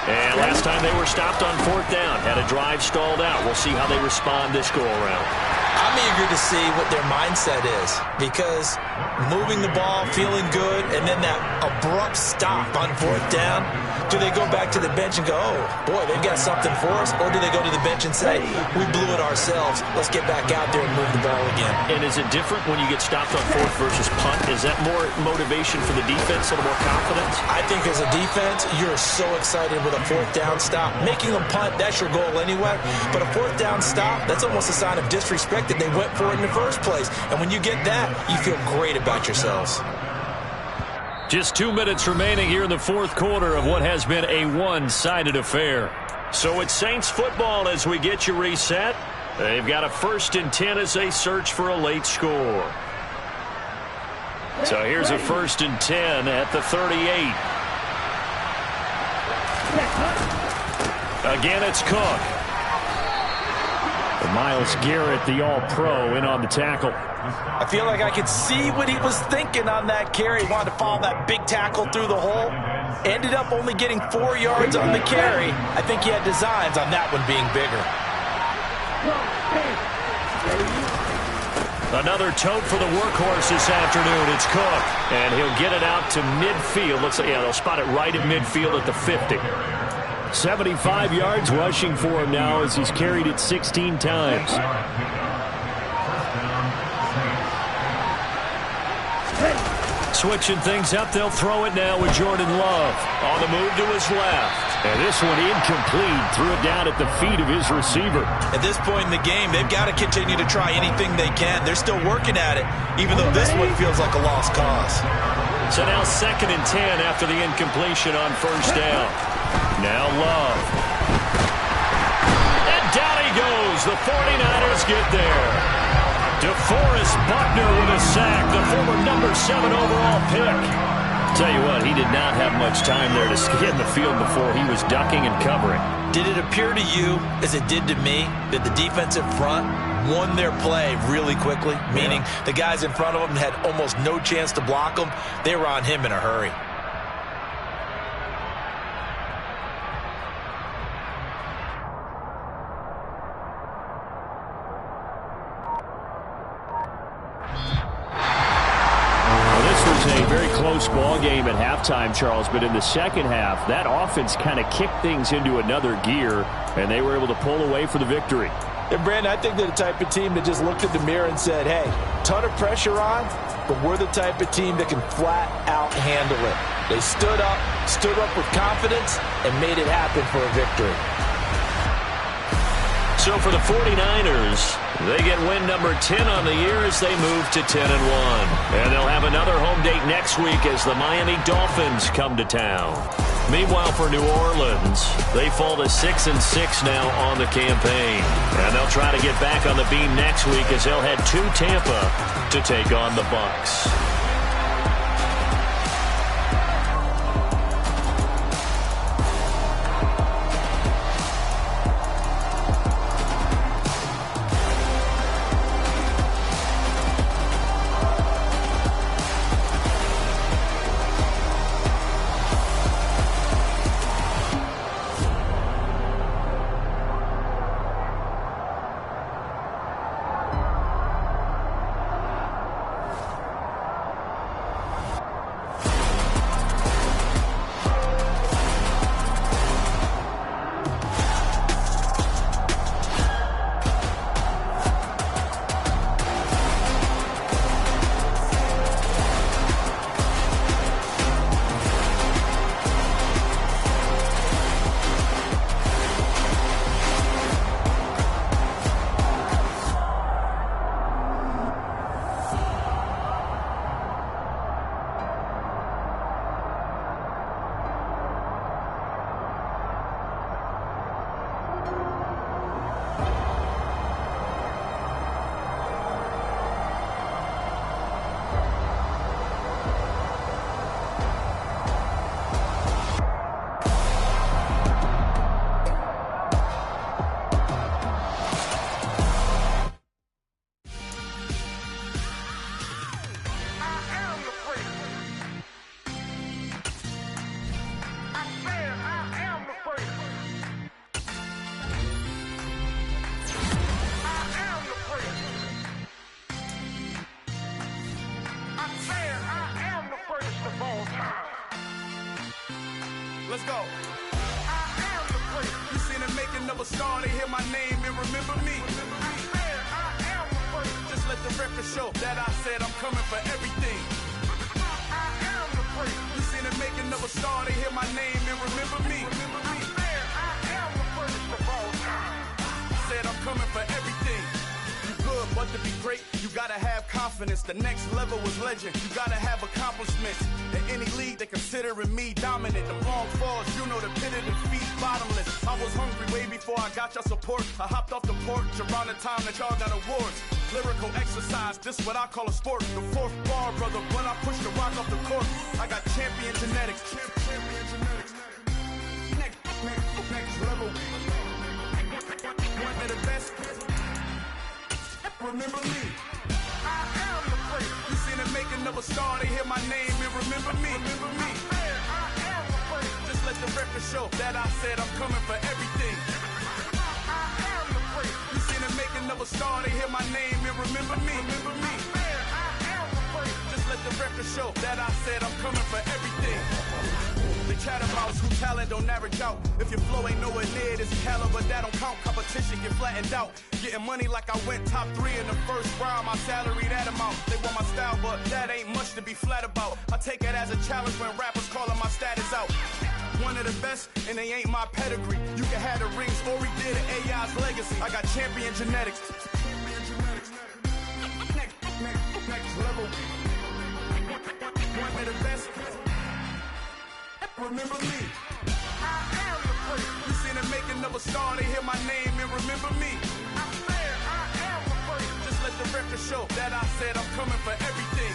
And last time they were stopped on 4th down, had a drive stalled out. We'll see how they respond this go-around. I'm eager to see what their mindset is, because moving the ball, feeling good, and then that abrupt stop on 4th down, do they go back to the bench and go, oh, boy, they've got something for us? Or do they go to the bench and say, we blew it ourselves, let's get back out there and move the ball again? And is it different when you get stopped on 4th versus punt? Is that more motivation for the defense, a little more confidence? I think as a defense, you're so excited with a 4th down stop. Making them punt, that's your goal anyway. But a 4th down stop, that's almost a sign of disrespect that they went for it in the first place. And when you get that, you feel great about yourselves. Just 2 minutes remaining here in the 4th quarter of what has been a one-sided affair. So it's Saints football as we get you reset. They've got a 1st and 10 as they search for a late score. So here's a 1st and 10 at the 38. Again, it's Cook. Myles Garrett, the All-Pro, in on the tackle. I feel like I could see what he was thinking on that carry. He wanted to follow that big tackle through the hole. Ended up only getting 4 yards on the carry. I think he had designs on that one being bigger. Another tote for the workhorse this afternoon. It's Cook, and he'll get it out to midfield. Looks like, yeah, they'll spot it right at midfield at the 50. 75 yards rushing for him now as he's carried it 16 times. Switching things up, they'll throw it now with Jordan Love. On the move to his left. And this one incomplete. Threw it down at the feet of his receiver. At this point in the game, they've got to continue to try anything they can. They're still working at it, even though this one feels like a lost cause. So now 2nd and 10 after the incompletion on 1st down. Now Love. And down he goes. The 49ers get there. DeForest Buckner with a sack, the former #7 overall pick. Tell you what, he did not have much time there to get in the field before he was ducking and covering. Did it appear to you, as it did to me, that the defensive front won their play really quickly? Meaning the guys in front of them had almost no chance to block them. They were on him in a hurry. Ball game at halftime, Charles, but in the second half, that offense kind of kicked things into another gear, and they were able to pull away for the victory. And, Brandon, I think they're the type of team that just looked at the mirror and said, hey, ton of pressure on, but we're the type of team that can flat out handle it. They stood up with confidence, and made it happen for a victory. So for the 49ers, they get win number 10 on the year as they move to 10-1. And they'll have another home date next week as the Miami Dolphins come to town. Meanwhile, for New Orleans, they fall to 6-6 now on the campaign. And they'll try to get back on the beam next week as they'll head to Tampa to take on the Bucs. Let's go. I am the prince. You seen the making of a star, they hear my name and remember me. I am the prince. Just let the record show that I said I'm coming for everything. I am the prince. You seen the making of a star, they hear my name and remember me. I am the prince of all time. Said I'm coming for everything. You good, but to be great, you gotta have confidence. The next level was legend. You gotta have accomplishments. In any league, they considering me dominant. The long falls, you know the pit of defeat, bottomless. I was hungry way before I got your support. I hopped off the porch around the time that y'all got awards. Lyrical exercise, this what I call a sport. The fourth bar, brother, when I push the rock off the court. I got champion genetics. Champion genetics. Next level. One of the best. Remember me. I am the prince. You seen the making of a star, they hear my name and remember me. Remember me. I am the prince. Just let the record show that I said I'm coming for everything. I am the prince. You seen the making of a star, they hear my name and remember me. Remember me. I am the prince. Just let the record show that I said I'm coming for everything. They chat about who talent don't average out. If your flow ain't nowhere near this caliber, that don't count. Competition get flattened out. Getting money like I went top 3 in the first round. My salary that amount. They want my style, but that ain't much to be flat about. I take it as a challenge when rappers calling my status out. One of the best, and they ain't my pedigree. You can have the rings, or we did it, AI's legacy. I got champion genetics. Next level. One of the best. Remember me. I am the prince. You seen the making of a star, they hear my name and remember me. I am the prince. Just let the record show that I said I'm coming for everything.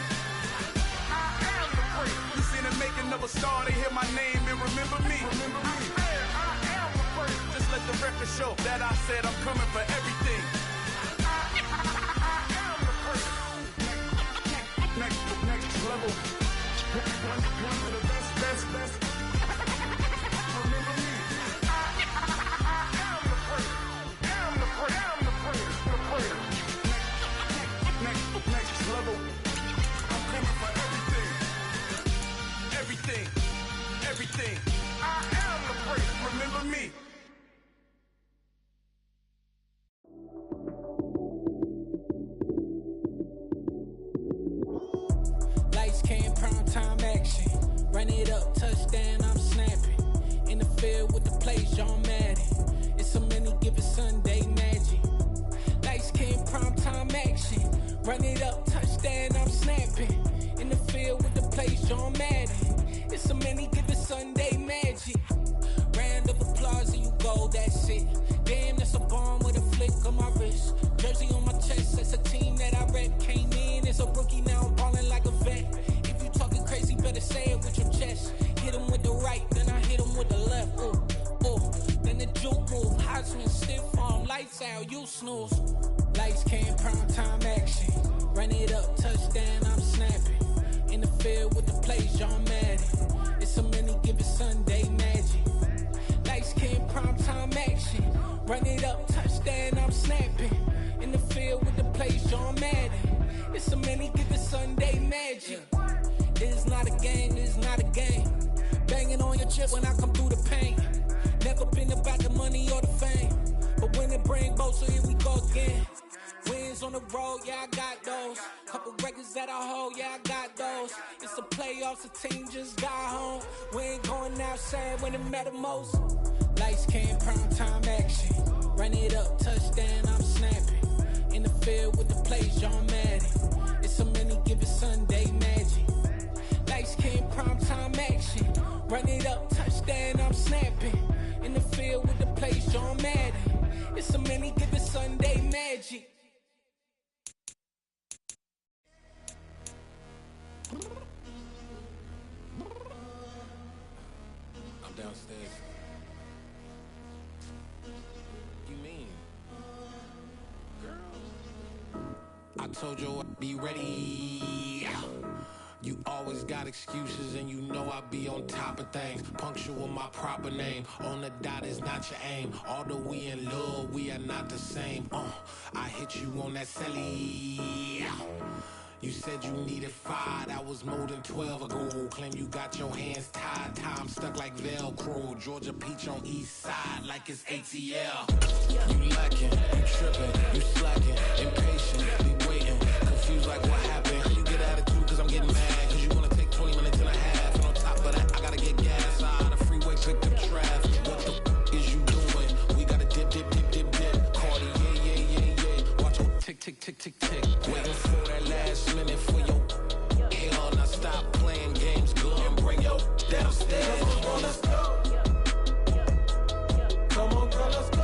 I am the prince. You seen the making of a star, they hear my name and remember me. Remember me. I am the prince. Just let the record show that I said I'm coming for everything. I am the prince. Next level. One of the best. Remember me. I am the prince. I'm the prince. The prince. Next level. I'm coming for everything. Everything. I am the prince. Remember me. Lights came, prime time action. Run it up, touchdown, I'm snapping. In the field with the plays, John Madden. It's so many giving it Sunday magic. Light skin, prime time action. Run it up, touchdown, I'm snapping. In the field with the place, John Madden. It's so many, give it Sunday magic. Round of applause and you go, that's it. Damn, that's a bomb with a flick on my wrist. Jersey on my chest, that's a team that I rep. Came in as a rookie, now I'm ballin' like a vet. If you talking crazy, better say it with your chest. Hit him with the right, then I hit him with the left. Then the juke move, high swing, stiff arm, lights out, you snooze. Lights came, prime time action. Run it up, touchdown, I'm snapping. In the field with the plays, John Madden. It's so many, give it Sunday magic. Lights came, prime time action. Run it up, touchdown, I'm snapping. In the field with the plays, John Madden. It's so many, give it Sunday magic. This is not a game, this is not a game. Banging on your chip when I come through the paint. Never been about the money or the fame. But when it bring both, so here we go again. Wins on the road, yeah, I got those. Couple records that I hold, yeah, I got those. It's the playoffs, the team just got home. We ain't going outside when it matter most. Lights came, prime time action. Run it up, touchdown, I'm snapping. In the field with the plays, John Madden. It's so many, give it Sunday magic. Lights came, prime time action. Run it up, touchdown, I'm snapping. In the field with the plays, John Madden. It's so many, give it Sunday magic. I'm downstairs. You mean? Girl, I told you I'd be ready. You always got excuses and you know I be on top of things. Punctual my proper name. On the dot is not your aim. Although we in love, we are not the same. I hit you on that celly. You said you needed 5, that was more than 12 ago. Claim you got your hands tied, time stuck like Velcro. Georgia Peach on east side like it's ATL. You lacking, you tripping, you slacking, impatient, be waiting, confused like what happened. You get attitude cause I'm getting mad, cause you wanna take 20 minutes and a half. And on top of that, I gotta get gas out of the freeway, pick up traffic. What the is you doing? We gotta dip, dip, dip, dip, dip. Cardi, yeah. Watch your tick, tick, tick, tick, tick. Waiting for that last minute for your hell. Now stop playing games, go and bring your downstairs. Come on, let's go. Come on, girl, let's go.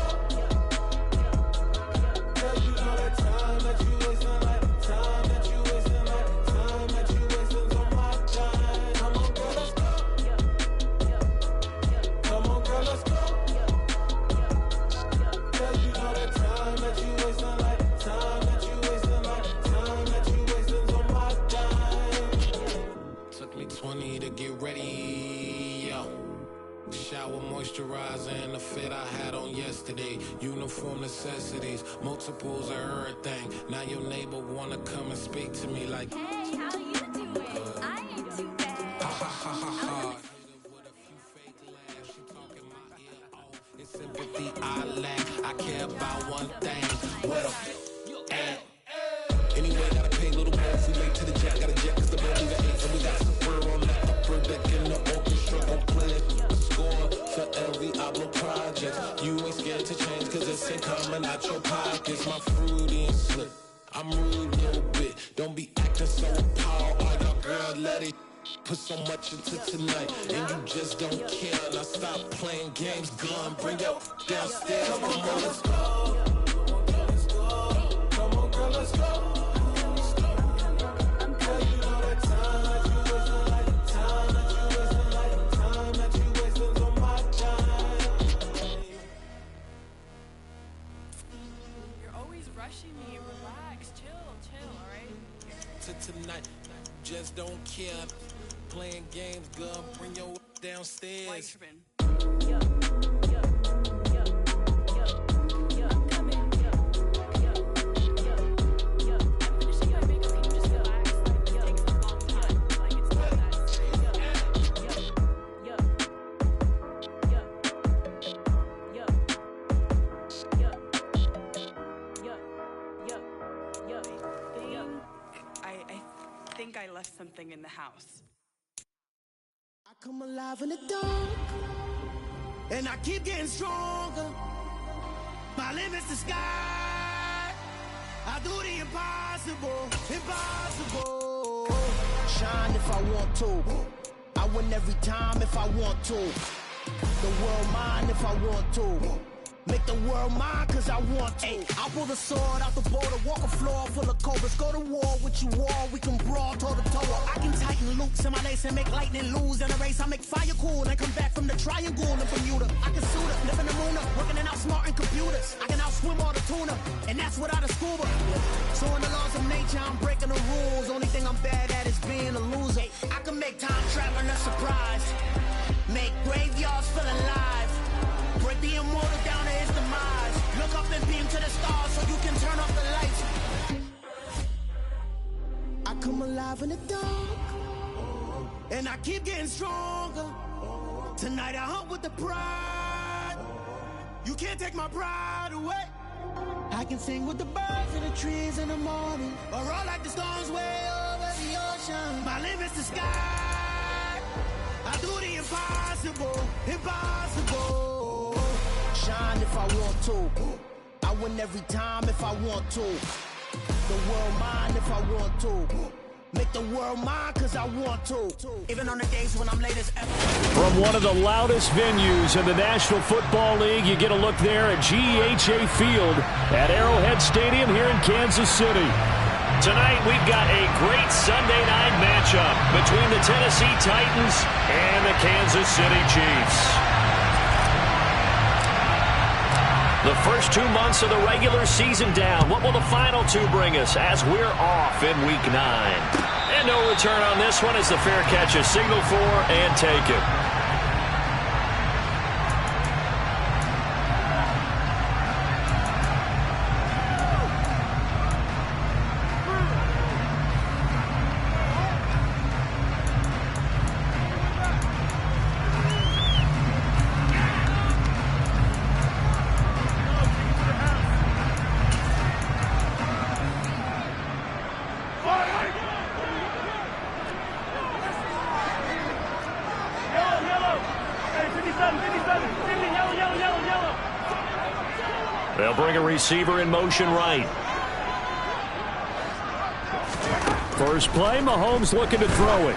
Cause you know that time that you wasting, like time that you wasting, like time that you wasting's on my time. Come on, girl, let's go. Come on, girl, let's go. Cause you know that time that you wasting, like time that you wasting, like time that you wasting's on my time. Took me 20 to get ready, yo. Shower, moisturizer, and the fit I had on yesterday. Uniform necessities, multiples of everything. Now your neighbor wanna come and speak to me like, Hey, how you doing? I ain't too bad. ha ha ha ha ha. With a few fake laughs, she talking my ear off. It's sympathy I lack. I care about one thing. What a at? Anyway, gotta pay a little more if we late to the jet. Got a jet cause the building got 8, and we got super on the upper deck in the orchestra. Go play a score for every Oblo project. You ain't scared to change cause it's ain't coming out your pockets. My fruity and slip. I'm rude a little bit. Don't be acting so appalled. Oh, your girl, let it put so much into tonight, and you just don't care. Now stop playing games, gun, bring your downstairs. Come on, girl, let's go. Come on, girl, let's go. Cause you know that time that you wasting, like time that you wasting, like time that you wasting's on my time. You're always rushing me. Relax, chill, alright? To tonight, just don't care. Playing games, gun, bring your downstairs. Why you tripping? I think I left something in the house. I come alive in the dark, and I keep getting stronger. My limit's the sky. I do the impossible, impossible. Shine if I want to. I win every time if I want to. The world mine if I want to. Make the world mine cause I want to. I pull the sword out the border, walk a floor full of cobras. Go to war with you all, we can brawl toe to toe. I can tighten loops in my lace and make lightning lose in a race. I make fire cool and come back from the triangle in Bermuda. I can suit up, live in the moon up, working and outsmarting computers. I can outswim all the tuna, and that's without a scuba. So in the laws of nature, I'm breaking the rules. Only thing I'm bad at is being a loser. I can make time traveling a surprise. Make graveyards feel alive. Break the immortal down to his demise. Look up and beam to the stars so you can turn off the lights. I come alive in the dark, and I keep getting stronger. Tonight I hunt with the pride. You can't take my pride away. I can sing with the birds and the trees in the morning, or roll like the storms way over the ocean. My limit's the sky. I do the impossible, impossible. Shine if I want to. I win every time if I want to. The world mine if I want to. Make the world mine cause I want to. Even on the days when I'm late as ever. From one of the loudest venues in the National Football League, you get a look there at GEHA Field at Arrowhead Stadium here in Kansas City. Tonight we've got a great Sunday night matchup between the Tennessee Titans and the Kansas City Chiefs. The first 2 months of the regular season down. What will the final two bring us as we're off in Week 9? And no return on this one as the fair catch is signaled for and taken. They'll bring a receiver in motion right. First play, Mahomes looking to throw it.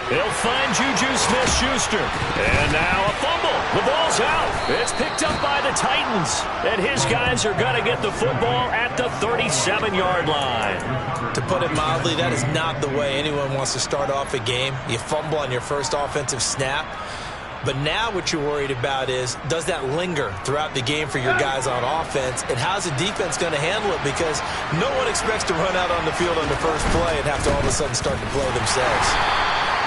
He'll find Juju Smith-Schuster. And now a fumble. The ball's out. It's picked up by the Titans. And his guys are going to get the football at the 37-yard line. To put it mildly, that is not the way anyone wants to start off a game. You fumble on your first offensive snap. But now what you're worried about is, does that linger throughout the game for your guys on offense? And how's the defense going to handle it? Because no one expects to run out on the field on the first play and have to all of a sudden start to play themselves.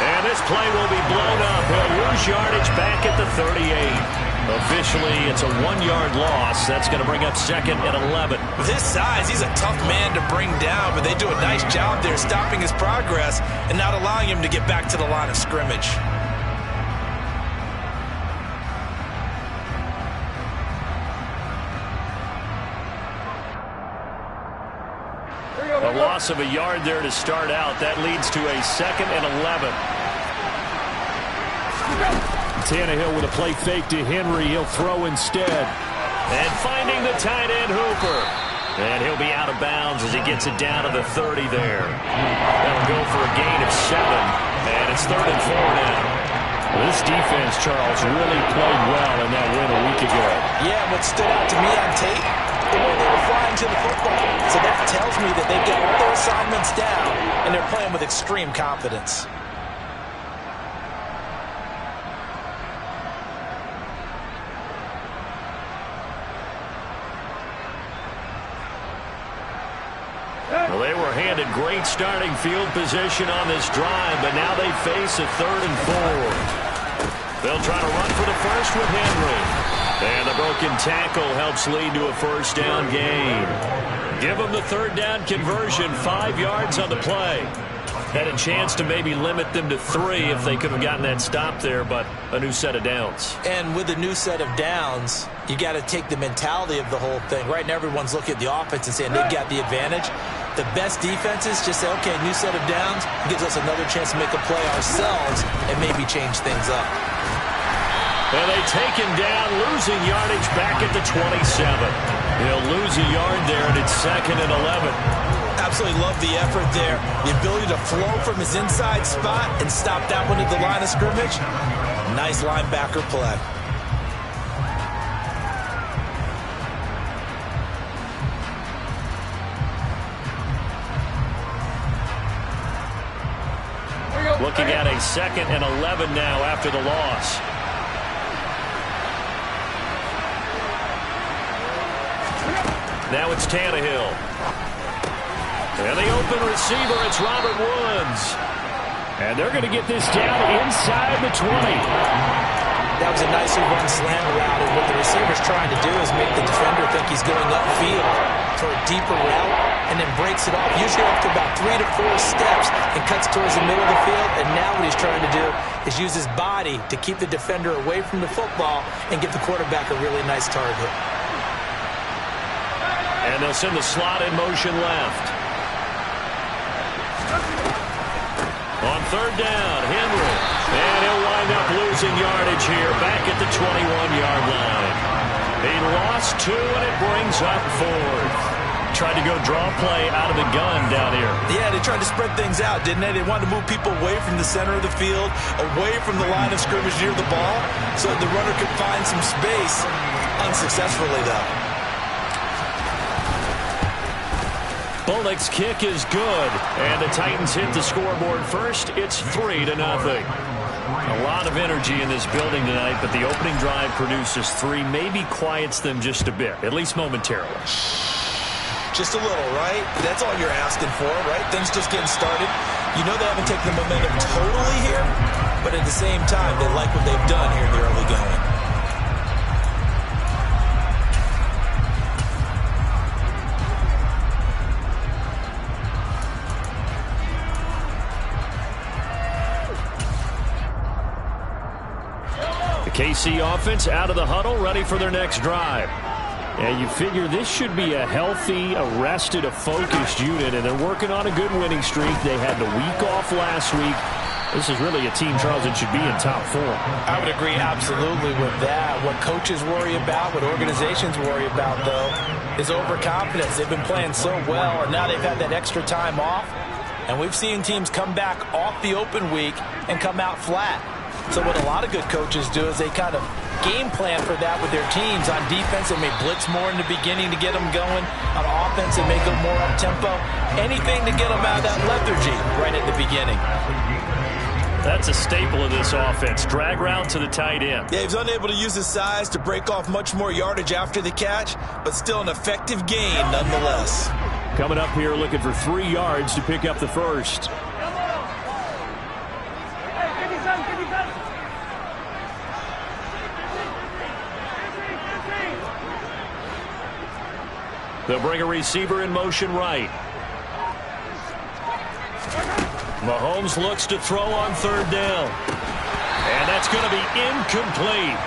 And this play will be blown up. He'll lose yardage back at the 38. Officially, it's a 1-yard loss. That's going to bring up second and 11. With his size, he's a tough man to bring down, but they do a nice job there stopping his progress and not allowing him to get back to the line of scrimmage. A loss of a yard there to start out. That leads to a second and 11. Tannehill with a play fake to Henry. He'll throw instead. And finding the tight end Hooper. And he'll be out of bounds as he gets it down to the 30 there. They'll go for a gain of 7. And it's 3rd and 4 now. This defense, Charles, really played well in that win a week ago. Yeah, what stood out to me on tape, the way they were flying to the football. So that tells me that they've got all their assignments down, and they're playing with extreme confidence. Well, they were handed great starting field position on this drive, but now they face a 3rd and 4. They'll try to run for the first with Henry. And the broken tackle helps lead to a first down gain. Give them the 3rd down conversion, 5 yards on the play. Had a chance to maybe limit them to 3 if they could have gotten that stop there, but a new set of downs. And with a new set of downs, you got to take the mentality of the whole thing. Right now, everyone's looking at the offense and saying they've got the advantage. The best defenses just say, okay, new set of downs gives us another chance to make a play ourselves and maybe change things up. And they take him down, losing yardage back at the 27. He'll lose a yard there, and it's 2nd and 11. Absolutely love the effort there. The ability to flow from his inside spot and stop that one at the line of scrimmage. Nice linebacker play. Looking at a 2nd and 11 now after the loss. Now it's Tannehill. And the open receiver, it's Robert Woods. And they're going to get this down inside the 20. That was a nicely run slant route, and what the receiver's trying to do is make the defender think he's going upfield for a deeper route, and then breaks it off, usually after about 3 to 4 steps, and cuts towards the middle of the field. And now what he's trying to do is use his body to keep the defender away from the football and give the quarterback a really nice target. And they'll send the slot in motion left. On 3rd down, Henry. And he'll wind up losing yardage here back at the 21-yard line. He lost 2, and it brings up 4th. Tried to go draw play out of the gun down here. Yeah, they tried to spread things out, didn't they? They wanted to move people away from the center of the field, away from the line of scrimmage near the ball, so the runner could find some space. Unsuccessfully, though. Bullock's kick is good, and the Titans hit the scoreboard first. It's 3-0. A lot of energy in this building tonight, but the opening drive produces 3, maybe quiets them just a bit, at least momentarily. Just a little, right? That's all you're asking for, right? Things just getting started. You know they haven't taken the momentum totally here, but at the same time, they like what they've done here in the early going. KC offense out of the huddle, ready for their next drive. And you figure this should be a healthy, a focused unit, and they're working on a good winning streak. They had the week off last week. This is really a team, Charles, that should be in top form. I would agree absolutely with that. What coaches worry about, what organizations worry about, though, is overconfidence. They've been playing so well, and now they've had that extra time off. And we've seen teams come back off the open week and come out flat. So what a lot of good coaches do is they kind of game plan for that with their teams. On defense, they may blitz more in the beginning to get them going. On offense, they may go more up-tempo. Anything to get them out of that lethargy right at the beginning. That's a staple of this offense. Drag route to the tight end. Yeah, he's unable to use his size to break off much more yardage after the catch, but still an effective gain nonetheless. Coming up here looking for 3 yards to pick up the first. They'll bring a receiver in motion right. Mahomes looks to throw on 3rd down. And that's going to be incomplete.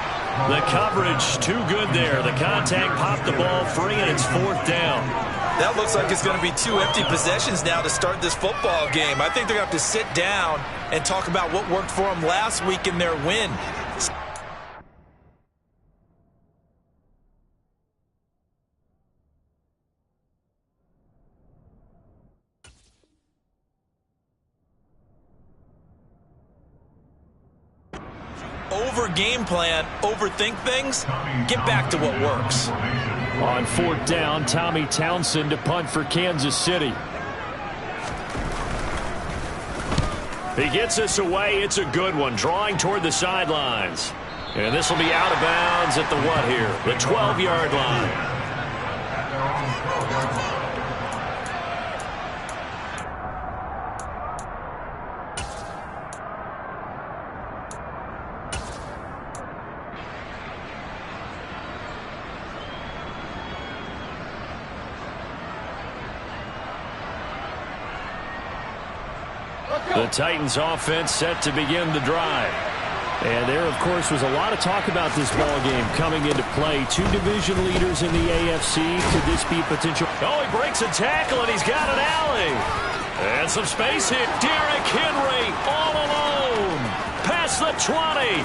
The coverage too good there. The contact popped the ball free, and it's 4th down. That looks like it's going to be 2 empty possessions now to start this football game. I think they're going to have to sit down and talk about what worked for them last week in their win. Over game plan, overthink things, get back to what works. On 4th down, Tommy Townsend to punt for Kansas City. He gets us away. It's a good one, drawing toward the sidelines. And this will be out of bounds at the what here? The 12-yard line. The Titans offense set to begin the drive. And there, of course, was a lot of talk about this ball game coming into play. 2 division leaders in the AFC. Could this be potential? Oh, he breaks a tackle, and he's got an alley. And some space hit. Derrick Henry all alone. Past the 20.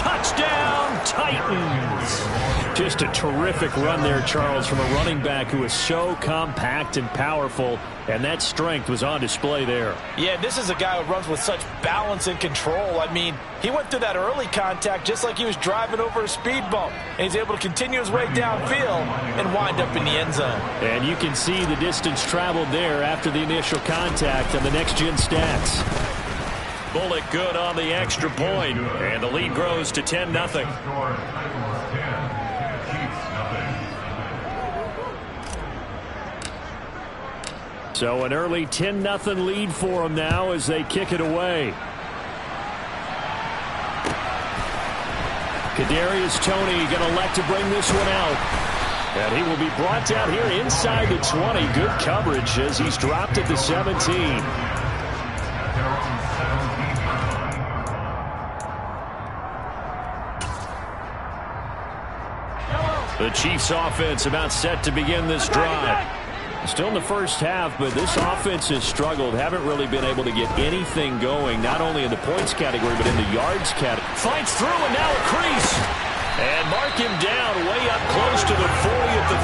Touchdown, Titans. Just a terrific run there, Charles, from a running back who is so compact and powerful, and that strength was on display there. Yeah, this is a guy who runs with such balance and control. I mean, he went through that early contact just like he was driving over a speed bump, and he's able to continue his way downfield and wind up in the end zone. And you can see the distance traveled there after the initial contact on the next-gen stats. Bullock good on the extra point, and the lead grows to 10-0. So an early 10-0 lead for them now as they kick it away. Kadarius Toney going to elect to bring this one out. And he will be brought down here inside the 20. Good coverage as he's dropped at the 17. The Chiefs offense about set to begin this drive. Still in the first half, but this offense has struggled. Haven't really been able to get anything going, not only in the points category, but in the yards category. Fights through, and now a crease. And mark him down way up close to the 40 at the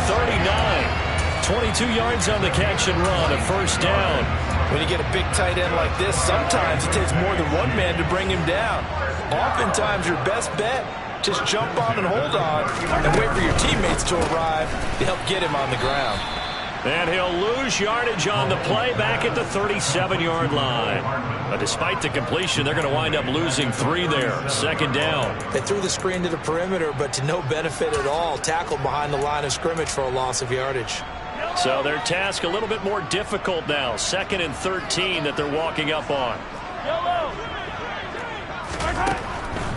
39. 22 yards on the catch and run, a first down. When you get a big tight end like this, sometimes it takes more than one man to bring him down. Oftentimes, your best bet, just jump on and hold on and wait for your teammates to arrive to help get him on the ground. And he'll lose yardage on the play back at the 37-yard line. But despite the completion, they're going to wind up losing 3 there. Second down. They threw the screen to the perimeter, but to no benefit at all. Tackled behind the line of scrimmage for a loss of yardage. So their task a little bit more difficult now. 2nd and 13 that they're walking up on.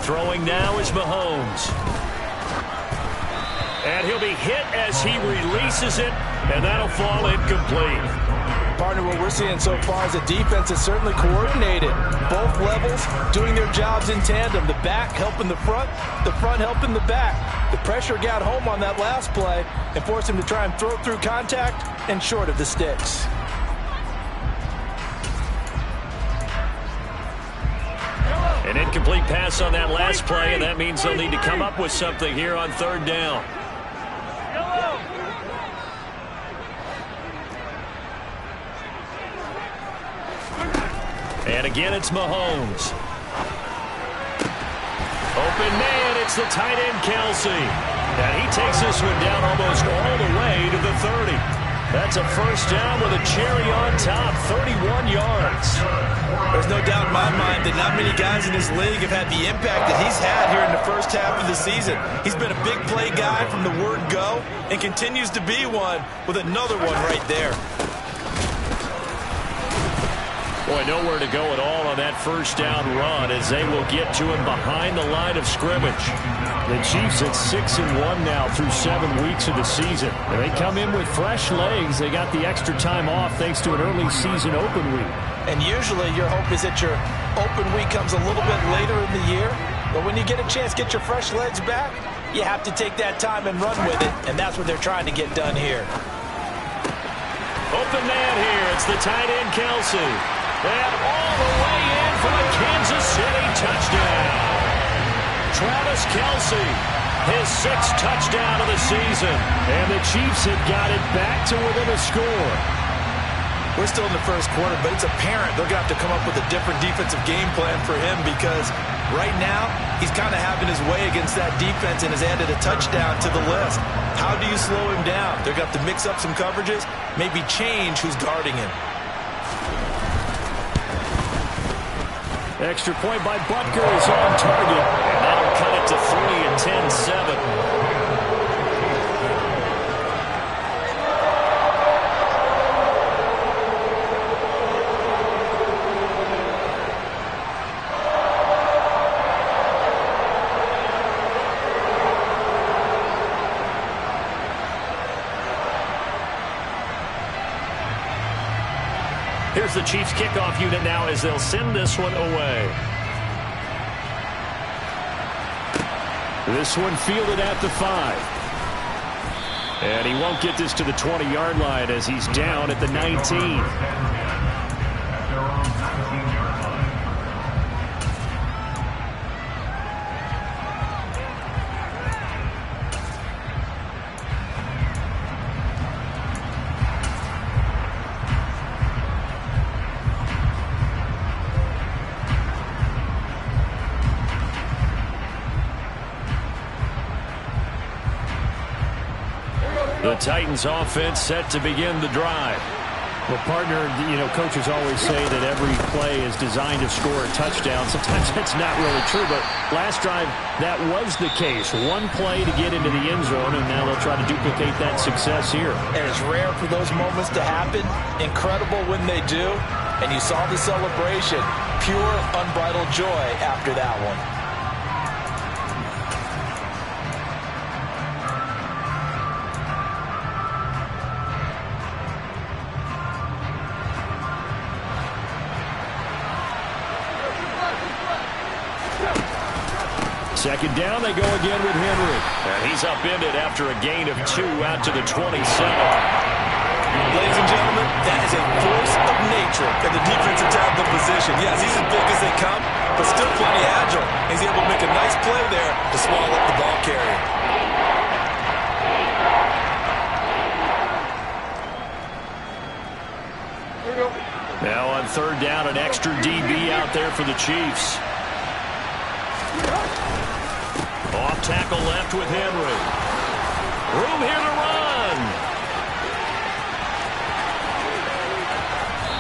Throwing now is Mahomes. And he'll be hit as he releases it, and that'll fall incomplete. Partner, what we're seeing so far is the defense is certainly coordinated. Both levels doing their jobs in tandem. The back helping the front helping the back. The pressure got home on that last play and forced him to try and throw through contact and short of the sticks. An incomplete pass on that last play, and that means they'll need to come up with something here on 3rd down. And again, it's Mahomes. Open man, it's the tight end, Kelsey. And he takes this one down almost all the way to the 30. That's a first down with a cherry on top, 31 yards. There's no doubt in my mind that not many guys in this league have had the impact that he's had here in the first half of the season. He's been a big play guy from the word go and continues to be one with another one right there. Boy, nowhere to go at all on that first down run as they will get to him behind the line of scrimmage. The Chiefs at 6-1 now through 7 weeks of the season. And they come in with fresh legs. They got the extra time off thanks to an early season open week. And usually your hope is that your open week comes a little bit later in the year. But when you get a chance to get your fresh legs back, you have to take that time and run with it. And that's what they're trying to get done here. Open man here. It's the tight end, Kelsey. And all the way in for a Kansas City touchdown. Travis Kelsey, his 6th touchdown of the season. And the Chiefs have got it back to within a score. We're still in the first quarter, but it's apparent they're going to have to come up with a different defensive game plan for him because right now he's kind of having his way against that defense and has added a touchdown to the list. How do you slow him down? They're going to have to mix up some coverages, maybe change who's guarding him. Extra point by Butker is on target. And that'll cut it to 3 and 10-7. Here's the Chiefs kickoff unit now as they'll send this one away. This one fielded at the 5. And he won't get this to the 20-yard line as he's down at the 19. The Titans offense set to begin the drive. Well, partner, coaches always say that every play is designed to score a touchdown. Sometimes that's not really true, but last drive, that was the case. One play to get into the end zone, and now they'll try to duplicate that success here. And it's rare for those moments to happen. Incredible when they do. And you saw the celebration. Pure, unbridled joy after that one. Second down, they go again with Henry. And he's upended after a gain of 2 out to the 27. Ladies and gentlemen, that is a force of nature in the defensive tackle position. Yes, he's as big as they come, but still plenty agile. He's able to make a nice play there to swallow up the ball carrier. Now on third down, an extra DB out there for the Chiefs. Off tackle left with Henry. Room here to run.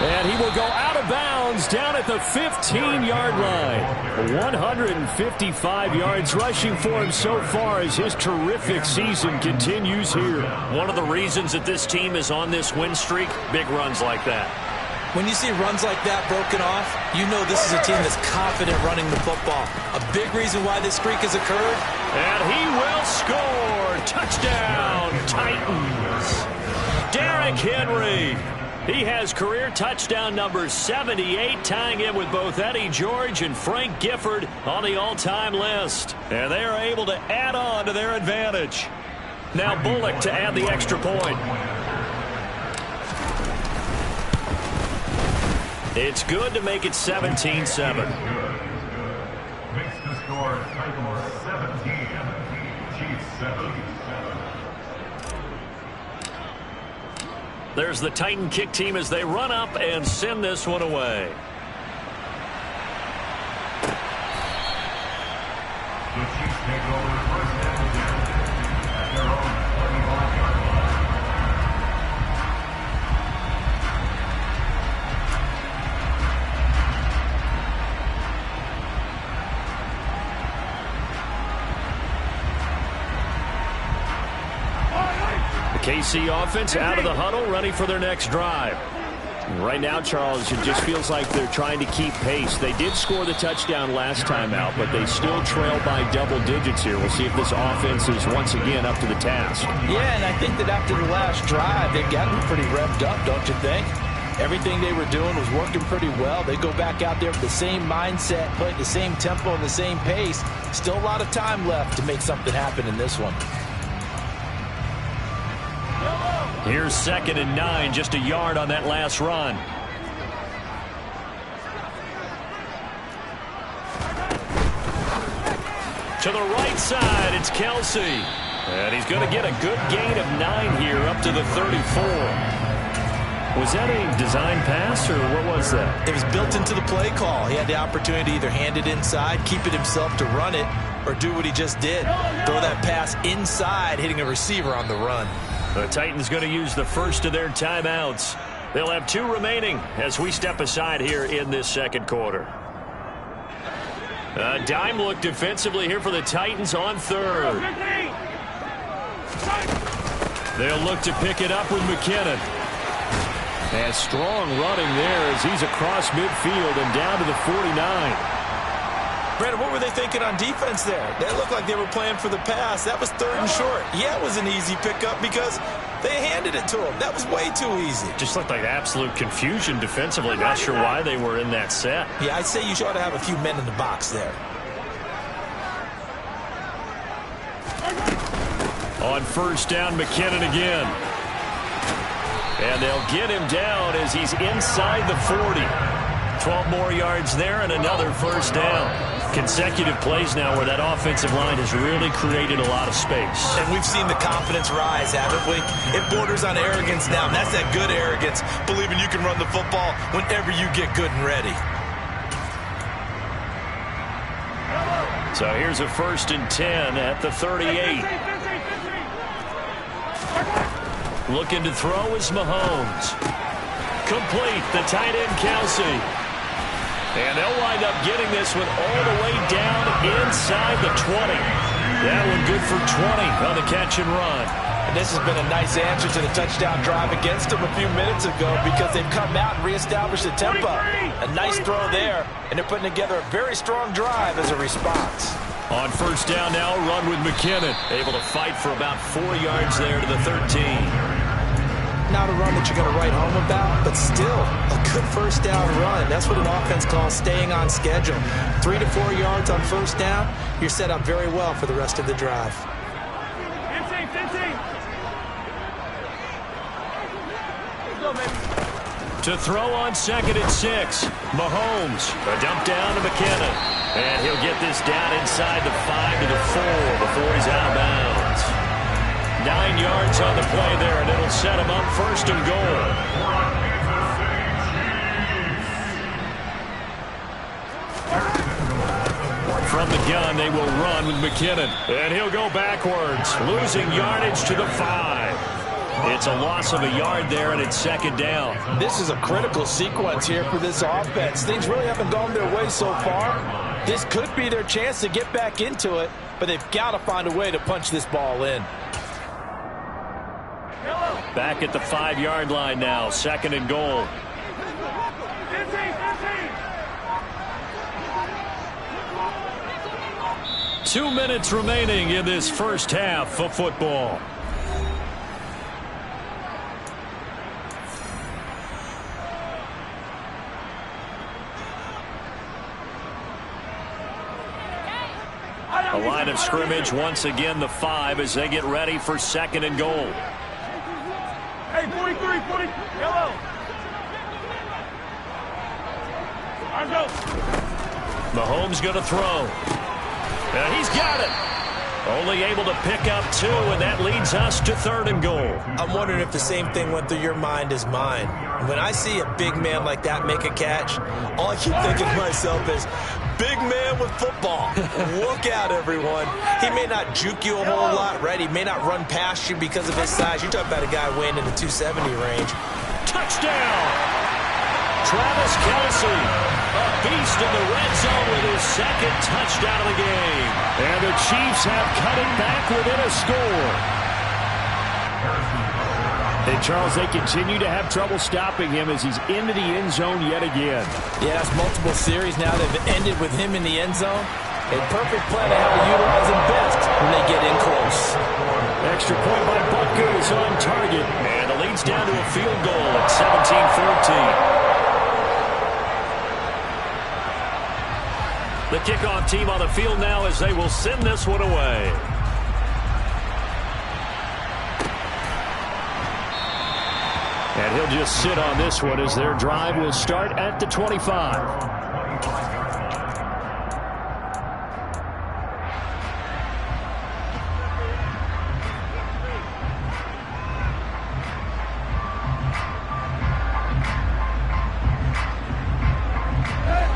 And he will go out of bounds down at the 15-yard line. 155 yards rushing for him so far as his terrific season continues here. One of the reasons that this team is on this win streak, big runs like that. When you see runs like that broken off, you know this is a team that's confident running the football. A big reason why this streak has occurred. And he will score. Touchdown, Titans. Derrick Henry. He has career touchdown number 78, tying in with both Eddie George and Frank Gifford on the all-time list. And they are able to add on to their advantage. Now Bullock to add the extra point. It's good to make it 17-7. Makes the score Titans 17, Chiefs 7. There's the Titan kick team as they run up and send this one away. The Chiefs take over first down at their own 31-yard line. KC offense out of the huddle, ready for their next drive. Right now, Charles, it just feels like they're trying to keep pace. They did score the touchdown last time out, but they still trail by double digits here. We'll see if this offense is once again up to the task. Yeah, and I think that after the last drive, they've gotten pretty revved up, don't you think? Everything they were doing was working pretty well. They go back out there with the same mindset, play at the same tempo and the same pace. Still a lot of time left to make something happen in this one. Here's 2nd and 9, just a yard on that last run. To the right side, it's Kelsey. And he's going to get a good gain of 9 here up to the 34. Was that a design pass, or what was that? It was built into the play call. He had the opportunity to either hand it inside, keep it himself to run it, or do what he just did. Throw that pass inside, hitting a receiver on the run. The Titans going to use the first of their timeouts. They'll have 2 remaining as we step aside here in this second quarter. A dime look defensively here for the Titans on third. They'll look to pick it up with McKinnon. And strong running there as he's across midfield and down to the 49. Brandon, what were they thinking on defense there? They looked like they were playing for the pass. That was 3rd and short. Yeah, it was an easy pickup because they handed it to him. That was way too easy. Just looked like absolute confusion defensively. Not sure why they were in that set. Yeah, I'd say you ought to have a few men in the box there. On first down, McKinnon again. And they'll get him down as he's inside the 40. 12 more yards there and another first down. Consecutive plays now where that offensive line has really created a lot of space. And we've seen the confidence rise, haven't we? It borders on arrogance now, and that's that good arrogance, believing you can run the football whenever you get good and ready. So here's a 1st and 10 at the 38. Looking to throw is Mahomes. Complete, the tight end Kelsey. And they'll wind up getting this one all the way down inside the 20. That one good for 20 on the catch and run. And this has been a nice answer to the touchdown drive against them a few minutes ago because they've come out and reestablished the tempo. A nice throw there, and they're putting together a very strong drive as a response. On first down now, run with McKinnon. Able to fight for about 4 yards there to the 13. Not a run that you're going to write home about, but still a good first down run. That's what an offense calls staying on schedule. 3 to 4 yards on first down, you're set up very well for the rest of the drive. To throw on 2nd and 6. Mahomes, a dump down to McKinnon. And he'll get this down inside the 5 to the 4 before he's out of bounds. 9 yards on the play there, and it'll set him up 1st and goal. From the gun, they will run with McKinnon. And he'll go backwards, losing yardage to the 5. It's a loss of a yard there, and it's 2nd down. This is a critical sequence here for this offense. Things really haven't gone their way so far. This could be their chance to get back into it, but they've got to find a way to punch this ball in. Back at the 5-yard line now, 2nd and goal. Two minutes remaining in this first half of football. A line of scrimmage, once again the 5 as they get ready for 2nd and goal. Hey, 43, 40, yellow. Mahomes going to throw. And he's got it. Only able to pick up 2, and that leads us to 3rd and goal. I'm wondering if the same thing went through your mind as mine. When I see a big man like that make a catch, all I keep thinking to myself is, big man with football. Look out, everyone. He may not juke you a whole lot, right? He may not run past you because of his size. You're talking about a guy weighing in the 270 range. Touchdown! Travis Kelce, a beast in the red zone with his 2nd touchdown of the game. And the Chiefs have cut it back within a score. And Charles, they continue to have trouble stopping him as he's into the end zone yet again. Yeah, that's multiple series now. They've ended with him in the end zone. A perfect plan to how to utilize him best when they get in close. Extra point by Butker is on target. And the lead's down to a field goal at 17-14. The kickoff team on the field now as they will send this one away. And he'll just sit on this one as their drive will start at the 25.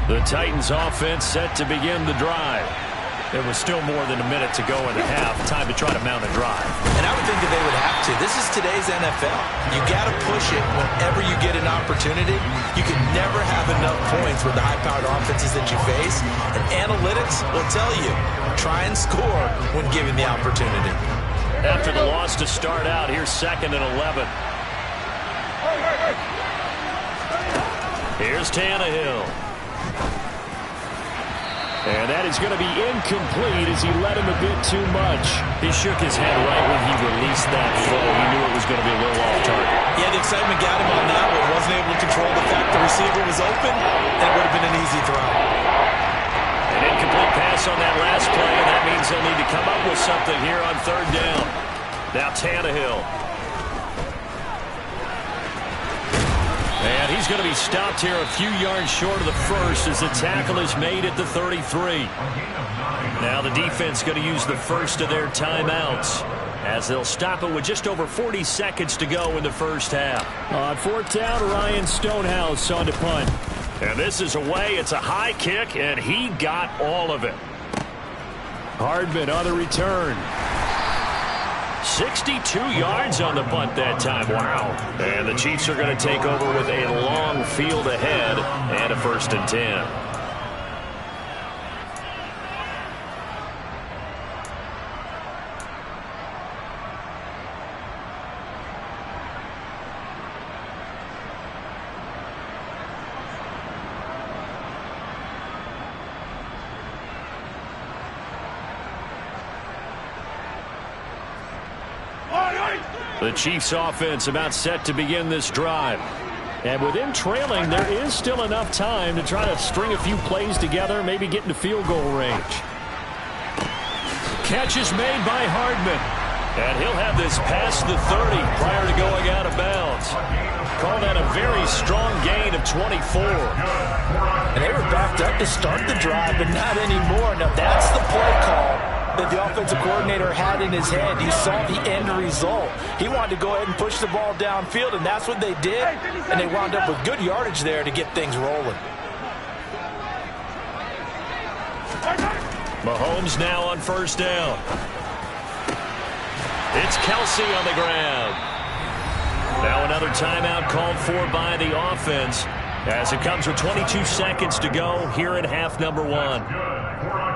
The Titans offense set to begin the drive. There was still more than a minute to go in the half. Time to try to mount a drive. And I would think that they would have to. This is today's NFL. You got to push it whenever you get an opportunity. You can never have enough points with the high-powered offenses that you face. And analytics will tell you, try and score when given the opportunity. After the loss to start out, here's 2nd and 11. Here's Tannehill. And that is going to be incomplete as he led him a bit too much. He shook his head right when he released that throw. He knew it was going to be a little off target. Yeah, the excitement got him on that one. Wasn't able to control the fact the receiver was open, and it would have been an easy throw. An incomplete pass on that last play, and that means they'll need to come up with something here on 3rd down. Now Tannehill. And he's going to be stopped here a few yards short of the first as the tackle is made at the 33. Now the defense going to use the first of their timeouts as they'll stop it with just over 40 seconds to go in the first half. On 4th down, Ryan Stonehouse on to punt. And this is away. It's a high kick, and he got all of it. Hardman on the return. 62 yards on the punt that time. Wow. And the Chiefs are going to take over with a long field ahead and a 1st and 10. The Chiefs offense about set to begin this drive. And with them trailing, there is still enough time to try to string a few plays together, maybe get into field goal range. Catch is made by Hardman. And he'll have this past the 30 prior to going out of bounds. Call that a very strong gain of 24. And they were backed up to start the drive, but not anymore. Now that's the play call that the offensive coordinator had in his head. You saw the end result. He wanted to go ahead and push the ball downfield, and that's what they did. And they wound up with good yardage there to get things rolling. Mahomes now on 1st down. It's Kelsey on the ground. Now another timeout called for by the offense as it comes with 22 seconds to go here in half number 1.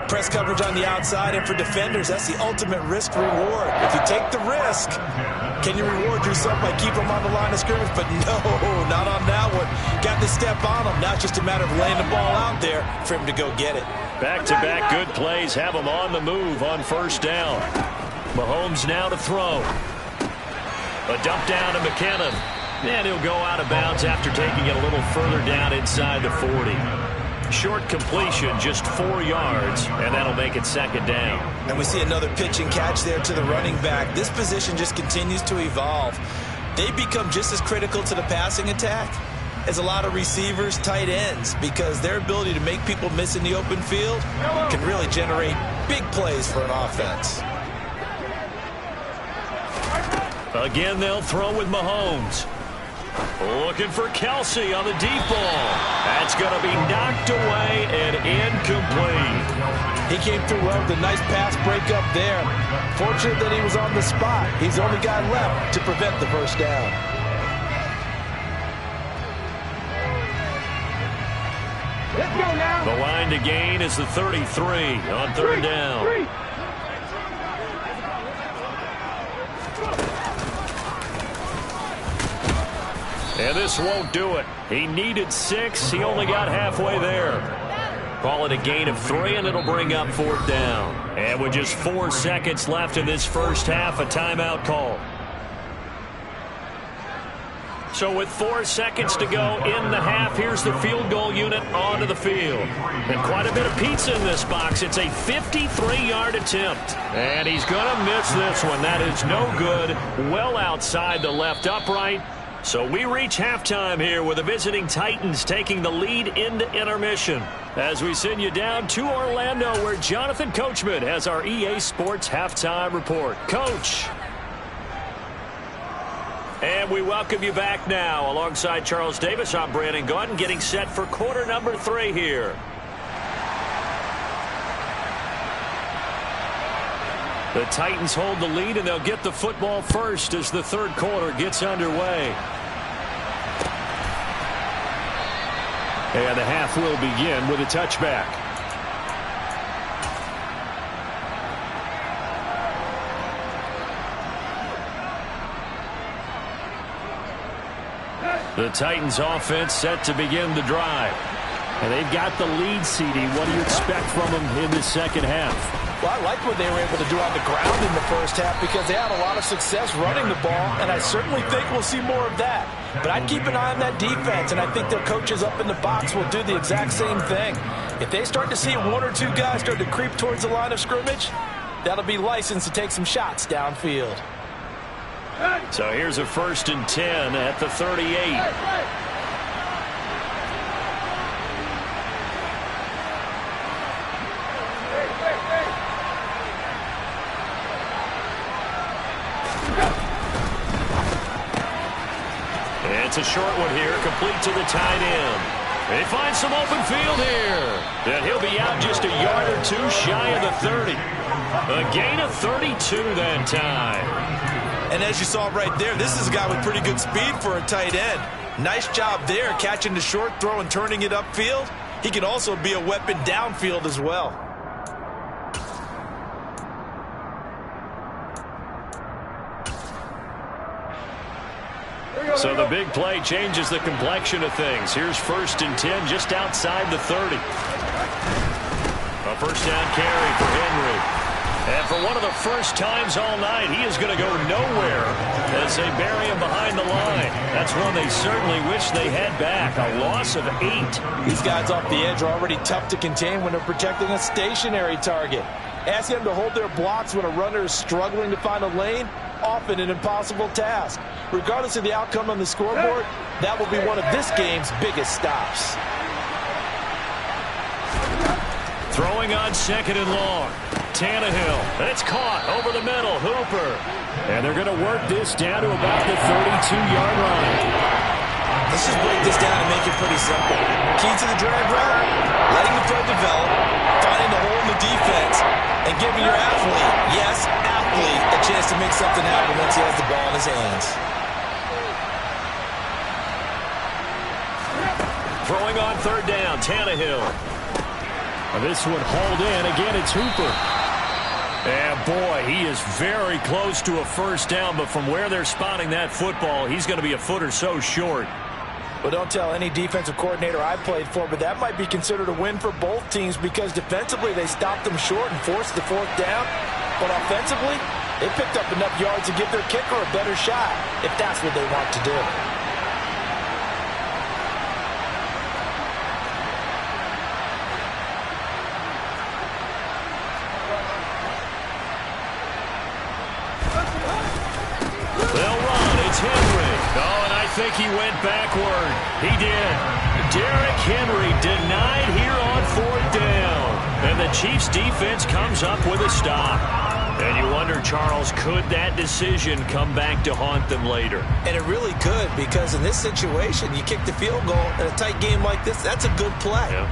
Press coverage on the outside, and for defenders, that's the ultimate risk reward. If you take the risk, can you reward yourself by keeping them on the line of scrimmage? But no, not on that one. Got to step on them. Now it's just a matter of laying the ball out there for him to go get it. Back-to-back good plays have him on the move on 1st down. Mahomes now to throw. A dump down to McKinnon. And he'll go out of bounds after taking it a little further down inside the 40. Short completion, just 4 yards, and that'll make it 2nd down. And we see another pitch and catch there to the running back. This position just continues to evolve. They become just as critical to the passing attack as a lot of receivers, tight ends, because their ability to make people miss in the open field can really generate big plays for an offense. Again, they'll throw with Mahomes. Looking for Kelsey on the deep ball. That's going to be knocked away and incomplete. He came through well with a nice pass breakup there. Fortunate that he was on the spot. He's the only guy left to prevent the 1st down. Let's go now. The line to gain is the 33 on 3rd down. And this won't do it. He needed 6. He only got halfway there. Call it a gain of 3, and it'll bring up 4th down. And with just 4 seconds left in this first half, a timeout call. So with 4 seconds to go in the half, here's the field goal unit onto the field. And quite a bit of pizza in this box. It's a 53-yard attempt. And he's going to miss this one. That is no good. Well outside the left upright. So we reach halftime here with the visiting Titans taking the lead into intermission. As we send you down to Orlando, where Jonathan Coachman has our EA Sports halftime report. Coach. And we welcome you back now. Alongside Charles Davis, I'm Brandon Gunn, getting set for quarter number 3 here. The Titans hold the lead, and they'll get the football first as the 3rd quarter gets underway. And the half will begin with a touchback. The Titans offense set to begin the drive. And they've got the lead, CD. What do you expect from them in the second half? Well, I like what they were able to do on the ground in the first half because they had a lot of success running the ball, and I certainly think we'll see more of that. But I'd keep an eye on that defense, and I think their coaches up in the box will do the exact same thing. If they start to see 1 or 2 guys start to creep towards the line of scrimmage, that'll be licensed to take some shots downfield. So here's a 1st and 10 at the 38. It's a short one here, complete to the tight end. They find some open field here. And he'll be out just a yard or 2 shy of the 30. A gain of 32 that time. And as you saw right there, this is a guy with pretty good speed for a tight end. Nice job there, catching the short throw and turning it upfield. He can also be a weapon downfield as well. So the big play changes the complexion of things. Here's 1st and 10 just outside the 30. A first down carry for Henry. And for one of the first times all night, he is going to go nowhere as they bury him behind the line. That's one they certainly wish they had back. A loss of 8. These guys off the edge are already tough to contain when they're protecting a stationary target. Asking them to hold their blocks when a runner is struggling to find a lane, often an impossible task. Regardless of the outcome on the scoreboard, that will be one of this game's biggest stops. Throwing on 2nd and long. Tannehill. It's caught over the middle. Hooper. And they're going to work this down to about the 32-yard line. Let's just break this down and make it pretty simple. Key to the drag route, letting the play develop, finding the hole in the defense, and giving your athlete, yes, athlete, a chance to make something happen once he has the ball in his hands. Throwing on 3rd down. Tannehill. This one hauled in. Again, it's Hooper. And boy, he is very close to a first down, but from where they're spotting that football, he's going to be a foot or so short. Well, don't tell any defensive coordinator I played for, but that might be considered a win for both teams because defensively they stopped them short and forced the 4th down. But offensively, they picked up enough yards to give their kicker a better shot if that's what they want to do. I think he went backward. He did. Derrick Henry denied here on 4th down. And the Chiefs defense comes up with a stop. And you wonder, Charles, could that decision come back to haunt them later? And it really could, because in this situation, you kick the field goal in a tight game like this, that's a good play. Yeah.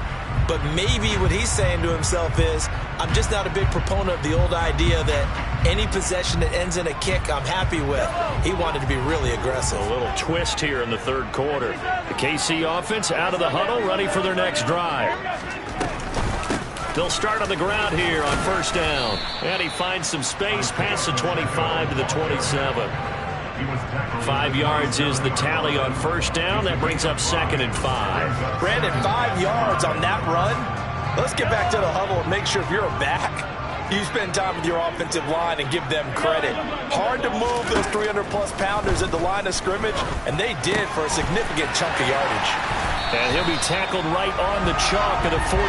But maybe what he's saying to himself is, I'm just not a big proponent of the old idea that any possession that ends in a kick I'm happy with. He wanted to be really aggressive. A little twist here in the 3rd quarter. The KC offense out of the huddle, ready for their next drive. They'll start on the ground here on 1st down. And he finds some space past the 25 to the 27. 5 yards is the tally on 1st down. That brings up 2nd and 5. Brandon, 5 yards on that run. Let's get back to the huddle and make sure if you're a back, you spend time with your offensive line and give them credit. Hard to move those 300-plus pounders at the line of scrimmage, and they did for a significant chunk of yardage. And he'll be tackled right on the chalk at the 45.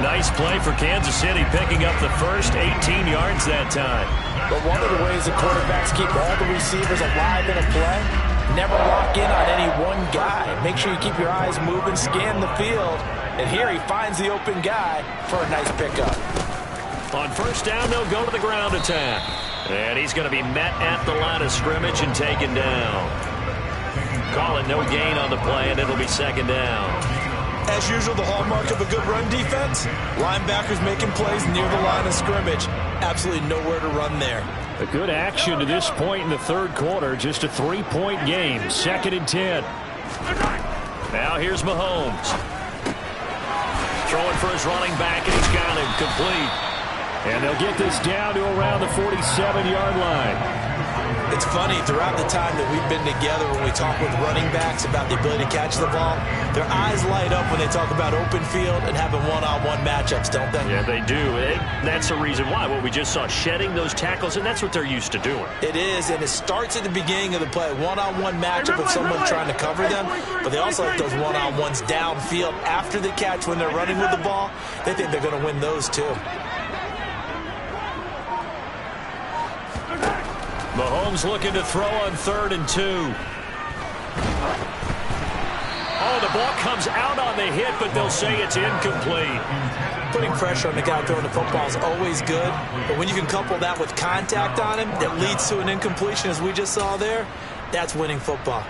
Nice play for Kansas City, picking up the first 18 yards that time. But one of the ways the quarterbacks keep all the receivers alive in a play, never lock in on any one guy. Make sure you keep your eyes moving, scan the field. And here he finds the open guy for a nice pickup. On 1st down, they'll go to the ground attack. And he's going to be met at the line of scrimmage and taken down. Call it no gain on the play, and it'll be 2nd down. As usual, the hallmark of a good run defense, linebackers making plays near the line of scrimmage. Absolutely nowhere to run there. A good action to this point in the 3rd quarter. Just a 3-point game. 2nd and 10. Now here's Mahomes. Throwing for his running back, and he's got him complete. And they'll get this down to around the 47-yard line. It's funny, throughout the time that we've been together when we talk with running backs about the ability to catch the ball, their eyes light up when they talk about open field and having one-on-one matchups, don't they? Yeah, they do. That's the reason why. What we just saw, shedding those tackles, and that's what they're used to doing. It is, and it starts at the beginning of the play. One-on-one matchup with someone trying to cover them, but they also like those one-on-ones downfield after the catch when they're running with the ball. They think they're going to win those too. Mahomes looking to throw on 3rd and 2. Oh, the ball comes out on the hit, but they'll say it's incomplete. Putting pressure on the guy throwing the football is always good, but when you can couple that with contact on him that leads to an incompletion, as we just saw there, that's winning football.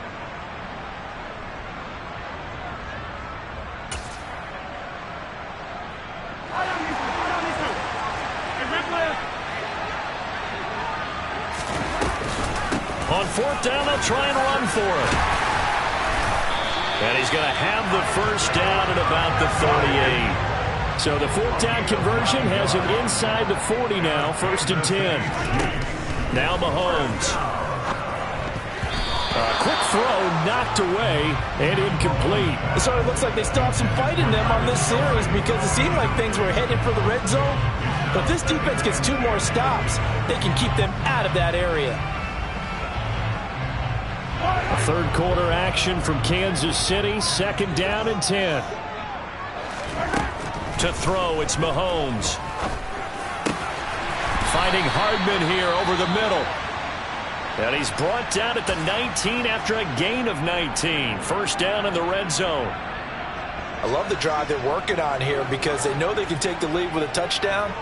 On fourth down, they'll try and run for it. And he's going to have the first down at about the 38. So the fourth down conversion has him inside the 40 now, 1st and 10. Now Mahomes. A quick throw knocked away and incomplete. So it looks like they still have some fight in them on this series because it seemed like things were headed for the red zone. But this defense gets 2 more stops. They can keep them out of that area. Third quarter action from Kansas City. 2nd down and 10. To throw, it's Mahomes. Finding Hardman here over the middle. And he's brought down at the 19 after a gain of 19. First down in the red zone. I love the drive they're working on here because they know they can take the lead with a touchdown.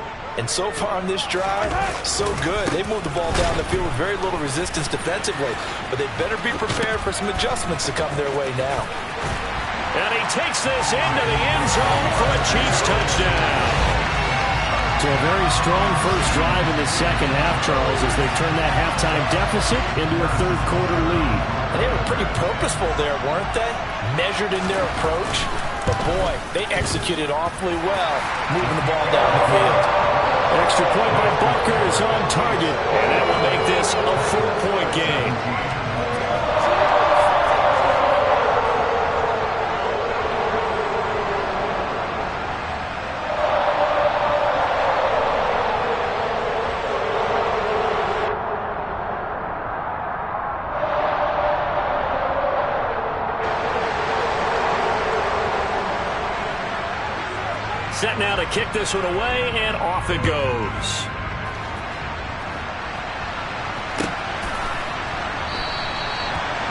And so far on this drive, so good. They moved the ball down the field with very little resistance defensively. But they better be prepared for some adjustments to come their way now. And he takes this into the end zone for a Chiefs touchdown. So a very strong first drive in the second half, Charles, as they turn that halftime deficit into a third quarter lead. And they were pretty purposeful there, weren't they? Measured in their approach. But boy, they executed awfully well, moving the ball down the field. Extra point by Butker is on target, and that will make this a 4-point game. Set now to kick this one away, and off it goes.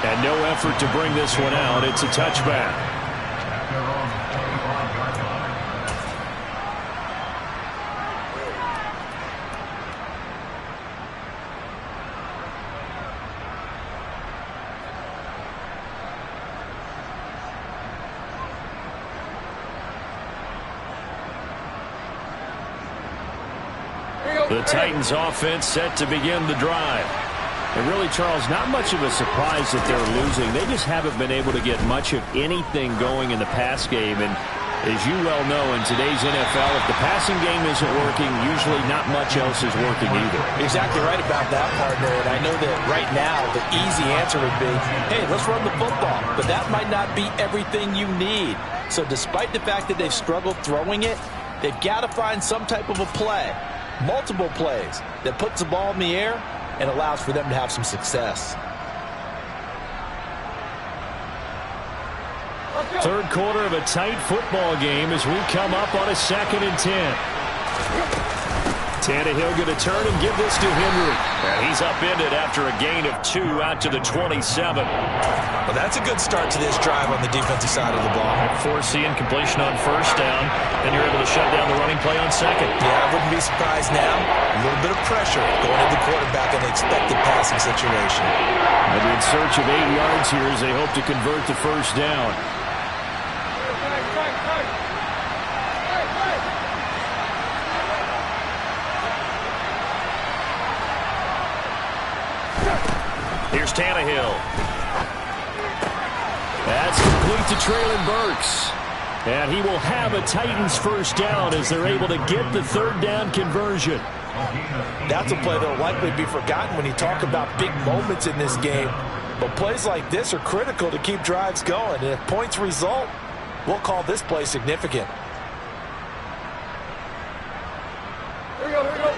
And no effort to bring this one out. It's a touchback. The Titans offense set to begin the drive. And really, Charles, not much of a surprise that they're losing. They just haven't been able to get much of anything going in the pass game. And as you well know, in today's NFL, if the passing game isn't working, usually not much else is working either. Exactly right about that, partner. And I know that right now the easy answer would be, hey, let's run the football. But that might not be everything you need. So despite the fact that they've struggled throwing it, they've got to find some type of a play. Multiple plays that puts the ball in the air and allows for them to have some success. Third quarter of a tight football game as we come up on a 2nd and 10. Tannehill going to turn and give this to Henry. And he's upended after a gain of 2 out to the 27. Well, that's a good start to this drive on the defensive side of the ball. Forcing completion on first down, and you're able to shut down the running play on second. Yeah, I wouldn't be surprised now. A little bit of pressure going to the quarterback in the expected passing situation. Maybe in search of 8 yards here as they hope to convert the first down. Here's Tannehill. That's complete to Traylon Burks. And he will have a Titans first down as they're able to get the third down conversion. That's a play that will likely be forgotten when you talk about big moments in this game. But plays like this are critical to keep drives going. And if points result, we'll call this play significant. Here we go, here we go.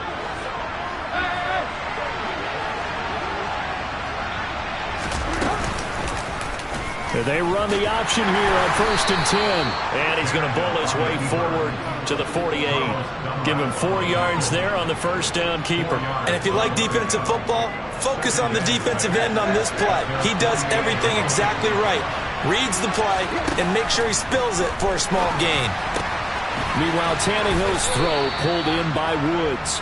They run the option here on 1st and 10. And he's going to bowl his way forward to the 48. Give him 4 yards there on the first down keeper. And if you like defensive football, focus on the defensive end on this play. He does everything exactly right. Reads the play and makes sure he spills it for a small gain. Meanwhile, Tannehill's throw pulled in by Woods.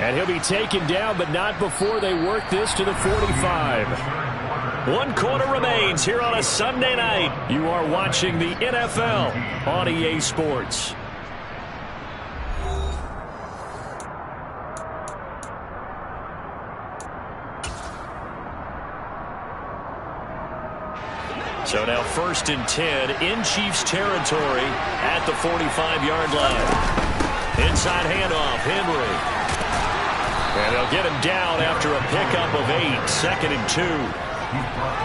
And he'll be taken down, but not before they work this to the 45. 1 quarter remains here on a Sunday night. You are watching the NFL on EA Sports. So now 1st and 10 in Chiefs territory at the 45-yard line. Inside handoff, Henry. And they'll get him down after a pickup of 8, 2nd and 2.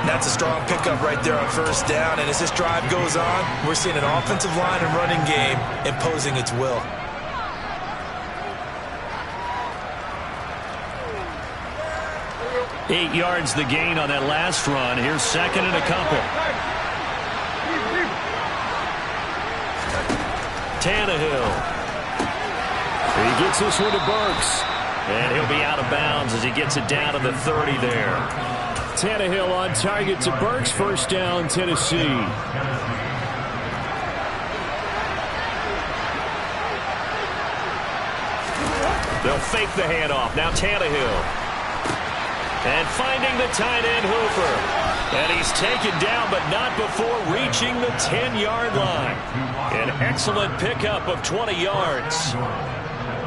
That's a strong pickup right there on 1st down. And as this drive goes on, we're seeing an offensive line and running game imposing its will. Eight yards the gain on that last run. Here's 2nd and a couple. Tannehill. He gets this one to Burks. And he'll be out of bounds as he gets it down to the 30 there. Tannehill on target to Burks. 1st down, Tennessee. They'll fake the handoff. Now Tannehill. And finding the tight end, Hooper. And he's taken down, but not before reaching the 10-yard line. An excellent pickup of 20 yards.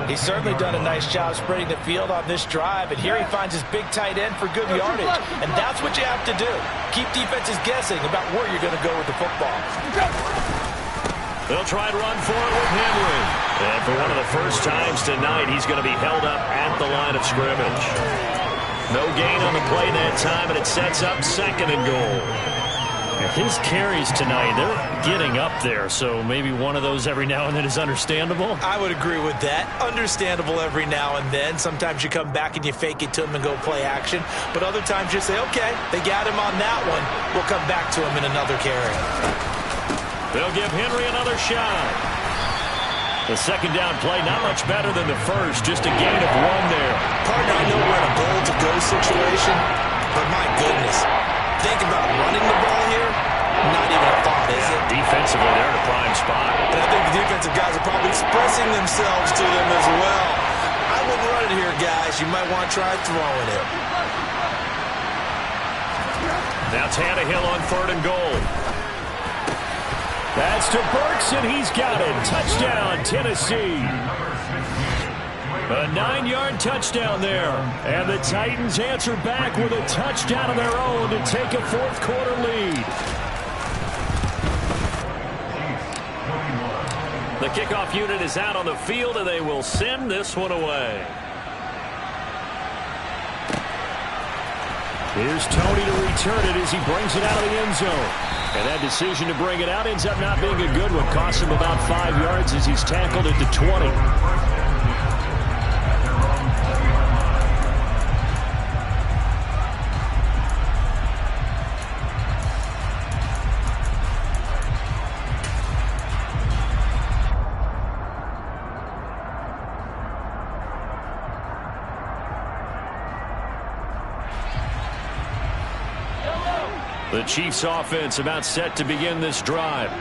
He's certainly done a nice job spreading the field on this drive, and here he finds his big tight end for good yardage. And that's what you have to do. Keep defenses guessing about where you're going to go with the football. They'll try to run for it with Henry. And for one of the first times tonight, he's going to be held up at the line of scrimmage. No gain on the play that time, and it sets up 2nd and goal. His carries tonight, they're getting up there, so maybe one of those every now and then is understandable. I would agree with that. Understandable every now and then. Sometimes you come back and you fake it to him and go play action. But other times you say, okay, they got him on that one. We'll come back to him in another carry. They'll give Henry another shot. The 2nd down play, not much better than the first, just a gain of 1 there. Partner, I know we're in a goal-to-go situation, but my goodness, think about running the ball here. Not even a thought, is it? Defensively, they're in a prime spot. And I think the defensive guys are probably expressing themselves to them as well. I wouldn't run it here, guys. You might want to try throwing it. Now Tannehill on 3rd and goal. That's to Burks, and he's got it. Touchdown, Tennessee. A 9-yard touchdown there. And the Titans answer back with a touchdown of their own to take a 4th quarter lead. The kickoff unit is out on the field, and they will send this one away. Here's Tony to return it as he brings it out of the end zone. And that decision to bring it out ends up not being a good one. Costs him about 5 yards as he's tackled at the 20. The Chiefs offense about set to begin this drive.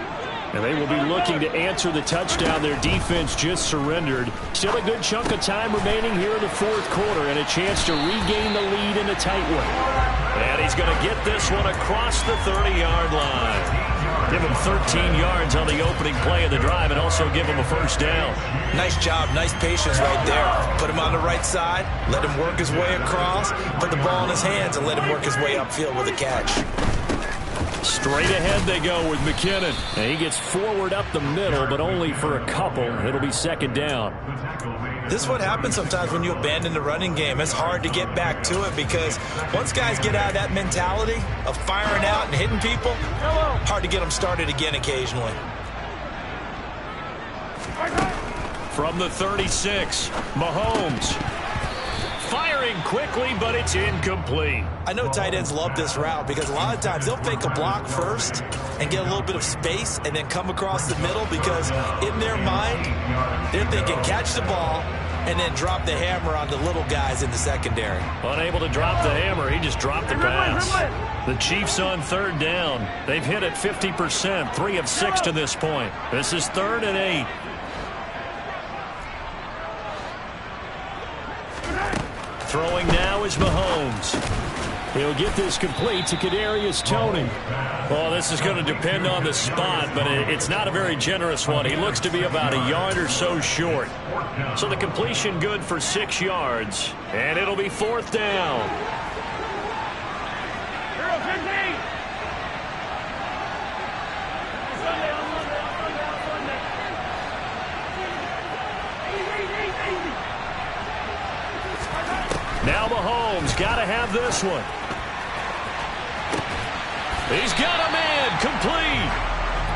And they will be looking to answer the touchdown their defense just surrendered. Still a good chunk of time remaining here in the 4th quarter and a chance to regain the lead in a tight one. And he's going to get this one across the 30-yard line. Give him 13 yards on the opening play of the drive and also give him a 1st down. Nice job, nice patience right there. Put him on the right side, let him work his way across, put the ball in his hands and let him work his way upfield with a catch. Straight ahead they go with McKinnon. And he gets forward up the middle, but only for a couple. It'll be 2nd down. This is what happens sometimes when you abandon the running game. It's hard to get back to it because once guys get out of that mentality of firing out and hitting people, hard to get them started again occasionally. From the 36, Mahomes. Firing quickly, but it's incomplete. I know tight ends love this route because a lot of times they'll fake a block first and get a little bit of space and then come across the middle because in their mind, they're thinking catch the ball and then drop the hammer on the little guys in the secondary. Unable to drop the hammer, he just dropped the pass. The Chiefs on 3rd down. They've hit it 50%, 3 of 6 to this point. This is 3rd and 8. Throwing now is Mahomes. He'll get this complete to Kadarius Toney. Well, this is going to depend on the spot, but it's not a very generous one. He looks to be about a yard or so short. So the completion good for 6 yards, and it'll be 4th down. got to have this one. He's got a man complete.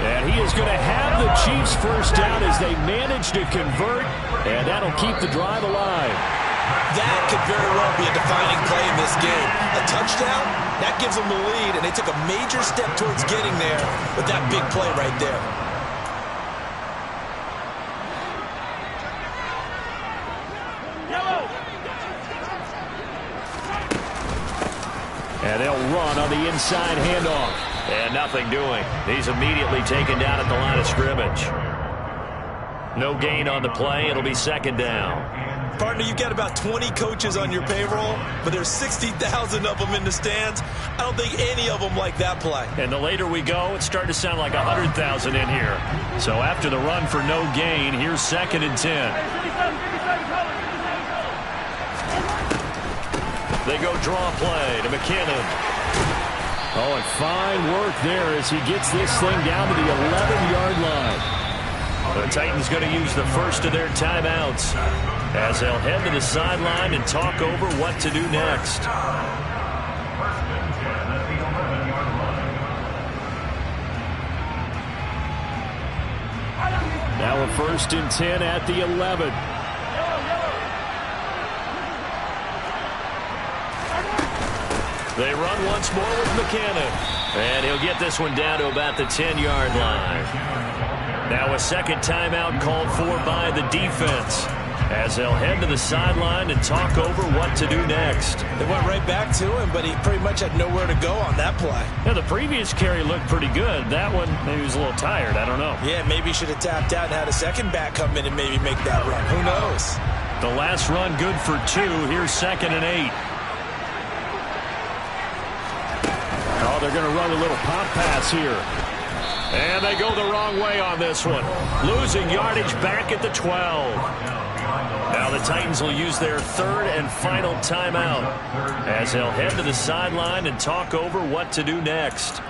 And he is going to have the Chiefs first down as they manage to convert, and that'll keep the drive alive. That could very well be a defining play in this game. A touchdown, that gives them the lead, and they took a major step towards getting there with that big play right there. And they'll run on the inside handoff. And nothing doing. He's immediately taken down at the line of scrimmage. No gain on the play. It'll be second down. Partner, you've got about 20 coaches on your payroll, but there's 60,000 of them in the stands. I don't think any of them like that play. And the later we go, it's starting to sound like 100,000 in here. So after the run for no gain, here's 2nd and 10. They go draw play to McKinnon. Oh, and fine work there as he gets this thing down to the 11-yard line. The Titans going to use the first of their timeouts as they'll head to the sideline and talk over what to do next. Now a 1st and 10 at the 11. They run once more with McKinnon. And he'll get this one down to about the 10-yard line. Now a second timeout called for by the defense as they'll head to the sideline and talk over what to do next. They went right back to him, but he pretty much had nowhere to go on that play. Yeah, the previous carry looked pretty good. That one, maybe he was a little tired. I don't know. Yeah, maybe he should have tapped out and had a second back come in and maybe make that run. Who knows? The last run good for 2. Here's 2nd and 8. Oh, they're going to run a little pop pass here. And they go the wrong way on this one. Losing yardage back at the 12. Now the Titans will use their 3rd and final timeout as they'll head to the sideline and talk over what to do next.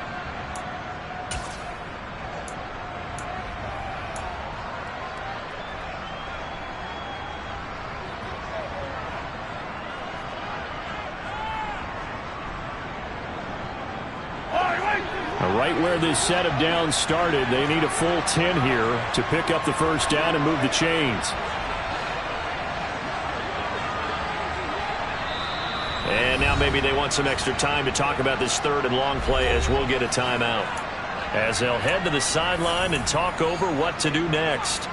Right where this set of downs started, they need a full 10 here to pick up the first down and move the chains. And now maybe they want some extra time to talk about this 3rd and long play as we'll get a timeout. As they'll head to the sideline and talk over what to do next.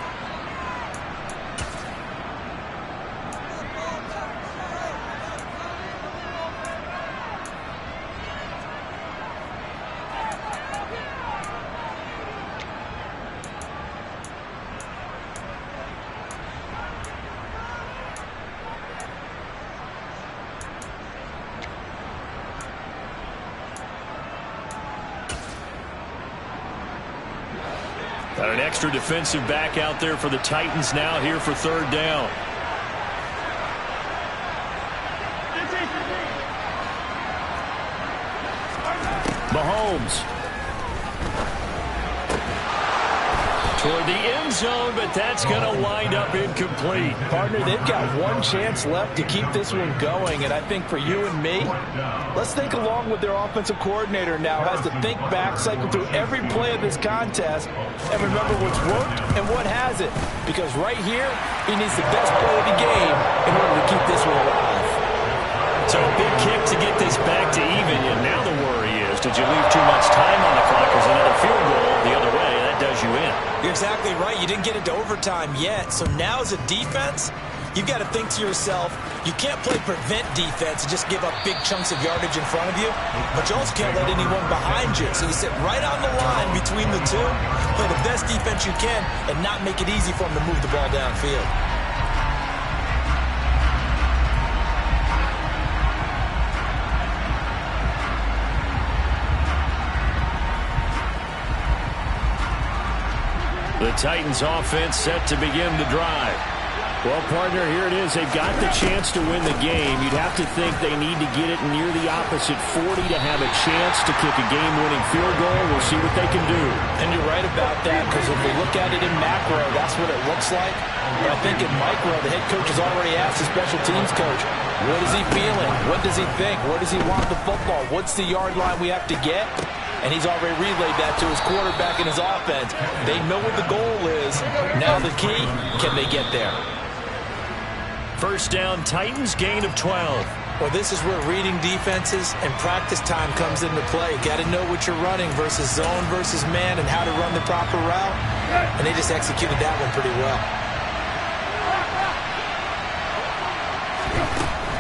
Got an extra defensive back out there for the Titans now here for 3rd down. Mahomes. Toward the end zone, but that's going to wind up incomplete. Partner, they've got one chance left to keep this one going, and I think for you and me, let's think along with their offensive coordinator now. Has to think back, cycle through every play of this contest, and remember what's worked and what hasn't. Because right here, he needs the best play of the game in order to keep this one alive. So a big kick to get this back to even, and now the worry is, did you leave too much time on the clock? There's another field goal the other way. That does you in. You're exactly right. You didn't get into overtime yet. So now as a defense, you've got to think to yourself, you can't play prevent defense and just give up big chunks of yardage in front of you, but you also can't let anyone behind you. So you sit right on the line between the two, play the best defense you can, and not make it easy for them to move the ball downfield. The Titans offense set to begin the drive. Well, partner, here it is. They've got the chance to win the game. You'd have to think they need to get it near the opposite 40 to have a chance to kick a game-winning field goal. We'll see what they can do. And you're right about that, because if we look at it in macro, that's what it looks like. But I think in micro, the head coach has already asked the special teams coach, what is he feeling? What does he think? Where does he want the football? What's the yard line we have to get? And he's already relayed that to his quarterback and his offense. They know what the goal is. Now the key, can they get there? First down, Titans, gain of 12. Well, this is where reading defenses and practice time comes into play. Got to know what you're running versus zone versus man and how to run the proper route. And they just executed that one pretty well.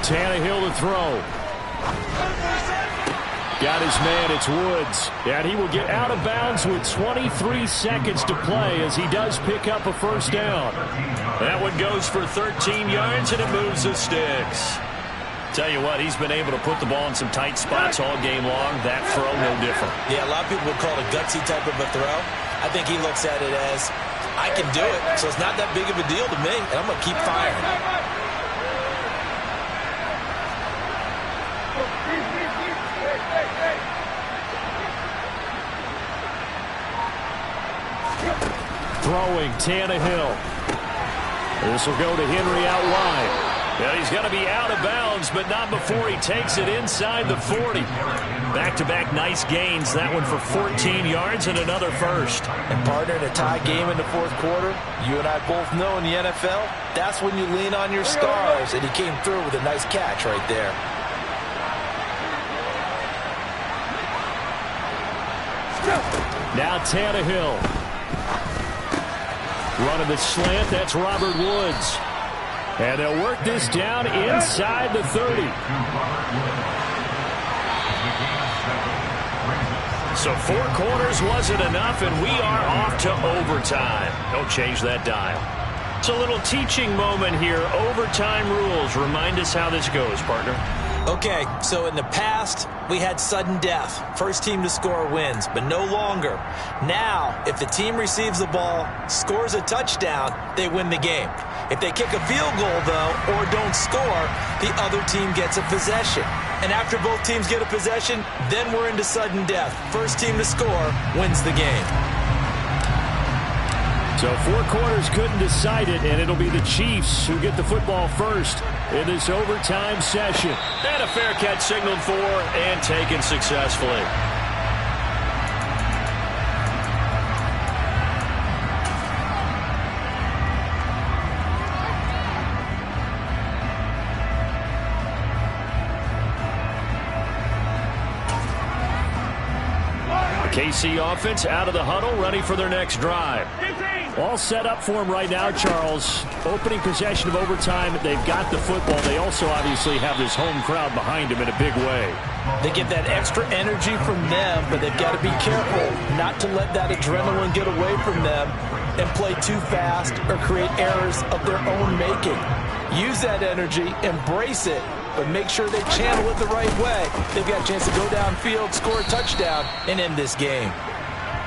Tannehill to throw. Got his man, it's Woods. And he will get out of bounds with 23 seconds to play as he does pick up a first down. That one goes for 13 yards, and it moves the sticks. Tell you what, he's been able to put the ball in some tight spots all game long. That throw, no different. Yeah, a lot of people would call it a gutsy type of a throw. I think he looks at it as, I can do it, so it's not that big of a deal to me, and I'm going to keep firing. Throwing, Tannehill. This will go to Henry out wide. Yeah, he's got to be out of bounds, but not before he takes it inside the 40. Back-to-back nice gains. That one for 14 yards and another first. And partner, in a tie game in the fourth quarter, you and I both know in the NFL, that's when you lean on your stars, and he came through with a nice catch right there. Now Tannehill. Running the slant, that's Robert Woods. And they'll work this down inside the 30. So 4 quarters wasn't enough, and we are off to overtime. Don't change that dial. It's a little teaching moment here. Overtime rules. Remind us how this goes, partner. Okay, so in the past, we had sudden death. First team to score wins, but no longer. Now, if the team receives the ball, scores a touchdown, they win the game. If they kick a field goal, though, or don't score, the other team gets a possession. And after both teams get a possession, then we're into sudden death. First team to score wins the game. So 4 quarters couldn't decide it, and it'll be the Chiefs who get the football first in this overtime session. And a fair catch signaled for and taken successfully. KC offense out of the huddle, ready for their next drive. All set up for them right now, Charles. Opening possession of overtime. They've got the football. They also obviously have this home crowd behind them in a big way. They get that extra energy from them, but they've got to be careful not to let that adrenaline get away from them and play too fast or create errors of their own making. Use that energy, embrace it, but make sure they channel it the right way. They've got a chance to go downfield, score a touchdown, and end this game.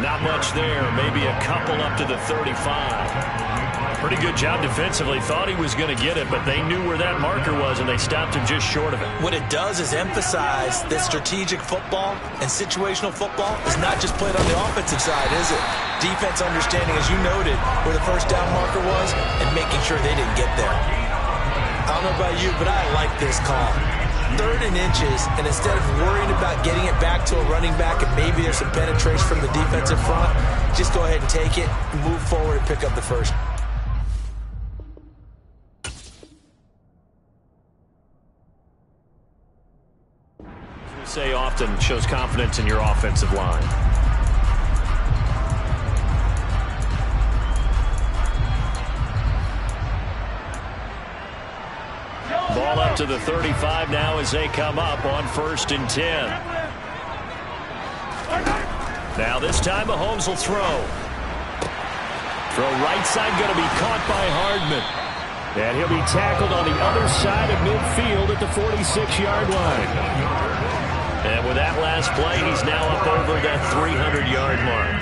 Not much there. Maybe a couple up to the 35. Pretty good job defensively. Thought he was going to get it, but they knew where that marker was, and they stopped him just short of it. What it does is emphasize that strategic football and situational football is not just played on the offensive side, is it? Defense understanding, as you noted, where the first down marker was and making sure they didn't get there. I don't know about you, but I like this call. 3rd and inches, and instead of worrying about getting it back to a running back and maybe there's some penetration from the defensive front, just go ahead and take it, move forward, and pick up the first. You say often shows confidence in your offensive line. Ball up to the 35 now as they come up on 1st and 10. Now this time Mahomes will throw. Throw right side, going to be caught by Hardman. And he'll be tackled on the other side of midfield at the 46-yard line. And with that last play, he's now up over that 300-yard mark.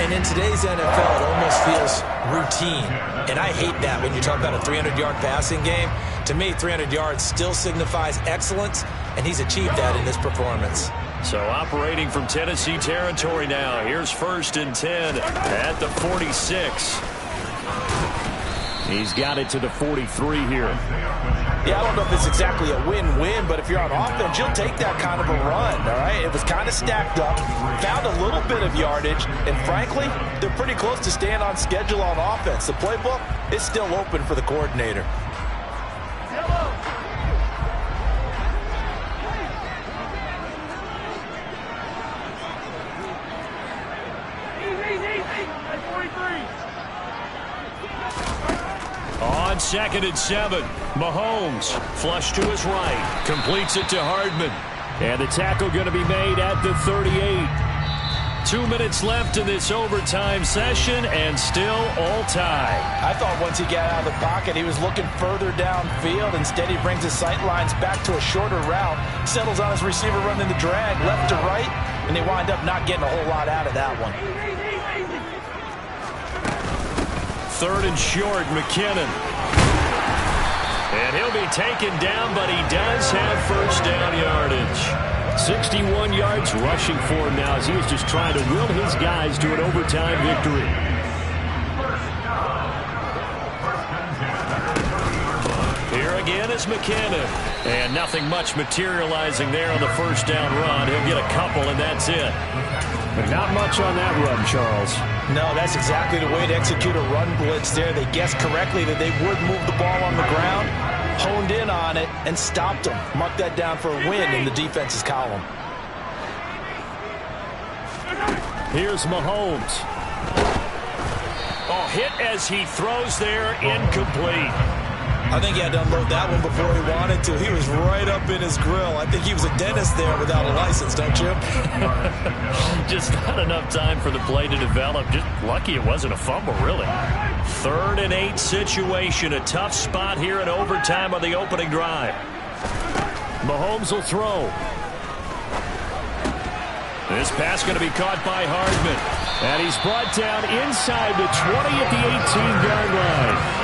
And And in today's NFL, it almost feels routine. And I hate that when you talk about a 300-yard passing game. To me, 300 yards still signifies excellence, and he's achieved that in this performance. So operating from Tennessee territory now. Here's 1st and 10 at the 46. He's got it to the 43 here. Yeah, I don't know if it's exactly a win-win, but if you're on offense, you'll take that kind of a run, all right? It was kind of stacked up, found a little bit of yardage, and frankly, they're pretty close to staying on schedule on offense. The playbook is still open for the coordinator. On 2nd and 7, Mahomes flush to his right, completes it to Hardman. And the tackle going to be made at the 38. 2 minutes left in this overtime session, and still all tie. I thought once he got out of the pocket, he was looking further downfield. Instead, he brings his sight lines back to a shorter route, settles on his receiver running the drag left to right, and they wind up not getting a whole lot out of that one. 3rd and short, McKinnon. And he'll be taken down, but he does have 1st down yardage. 61 yards rushing for him now as he is just trying to will his guys to an overtime victory. Here again is McKinnon. And nothing much materializing there on the 1st down run. He'll get a couple, and that's it. But not much on that run, Charles. No, that's exactly the way to execute a run blitz there. They guessed correctly that they would move the ball on the ground, honed in on it, and stopped them. Mark that down for a win in the defense's column. Here's Mahomes. Oh, hit as he throws there, incomplete. I think he had to unload that one before he wanted to. He was right up in his grill. I think he was a dentist there without a license, don't you? Just not enough time for the play to develop. Just lucky it wasn't a fumble, really. 3rd and 8 situation. A tough spot here in overtime on the opening drive. Mahomes will throw. This pass going to be caught by Hardman. And he's brought down inside the 20 at the 18-yard line.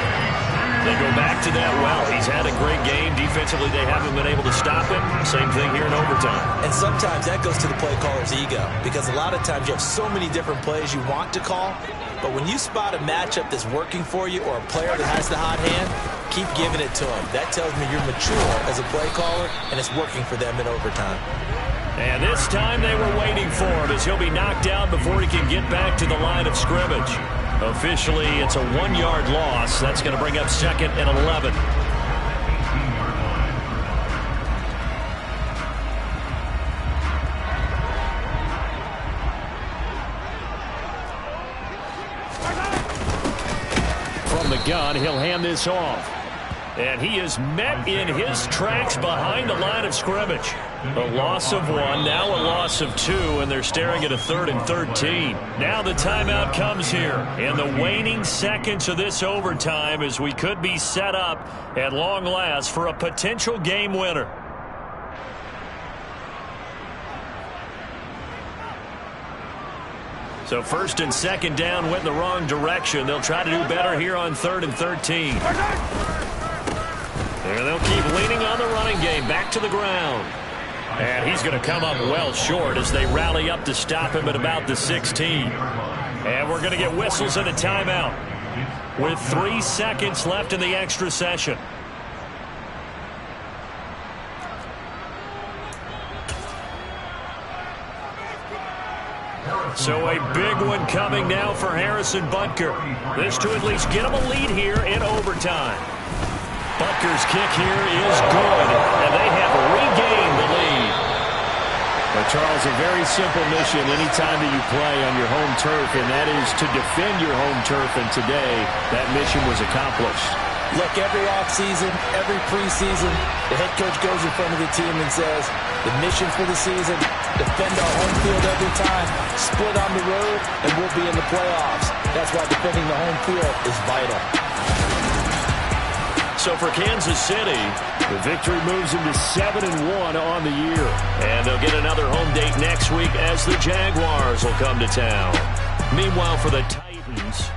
They go back to that well. He's had a great game. Defensively, they haven't been able to stop him. Same thing here in overtime. And sometimes that goes to the play caller's ego, because a lot of times you have so many different plays you want to call, but when you spot a matchup that's working for you or a player that has the hot hand, keep giving it to him. That tells me you're mature as a play caller, and it's working for them in overtime. And this time they were waiting for him as he'll be knocked down before he can get back to the line of scrimmage. Officially, it's a 1-yard loss. That's going to bring up 2nd and 11. From the gun, he'll hand this off. And he is met in his tracks behind the line of scrimmage. A loss of 1, now a loss of 2, and they're staring at a 3rd and 13. Now the timeout comes here in the waning seconds of this overtime as we could be set up at long last for a potential game winner. So 1st and 2nd down went in the wrong direction. They'll try to do better here on 3rd and 13. And they'll keep leaning on the running game. Back to the ground. And he's going to come up well short as they rally up to stop him at about the 16. And we're going to get whistles and a timeout with 3 seconds left in the extra session. So a big one coming now for Harrison Butker. This to at least get him a lead here in overtime. Butker's kick here is good, and they have regained the lead. But Charles, a very simple mission anytime that you play on your home turf, and that is to defend your home turf, and today that mission was accomplished. Look, every offseason, every preseason, the head coach goes in front of the team and says, the mission for the season, defend our home field every time, split on the road, and we'll be in the playoffs. That's why defending the home field is vital. So for Kansas City, the victory moves them to 7-1 on the year. And they'll get another home date next week as the Jaguars will come to town. Meanwhile, for the Titans,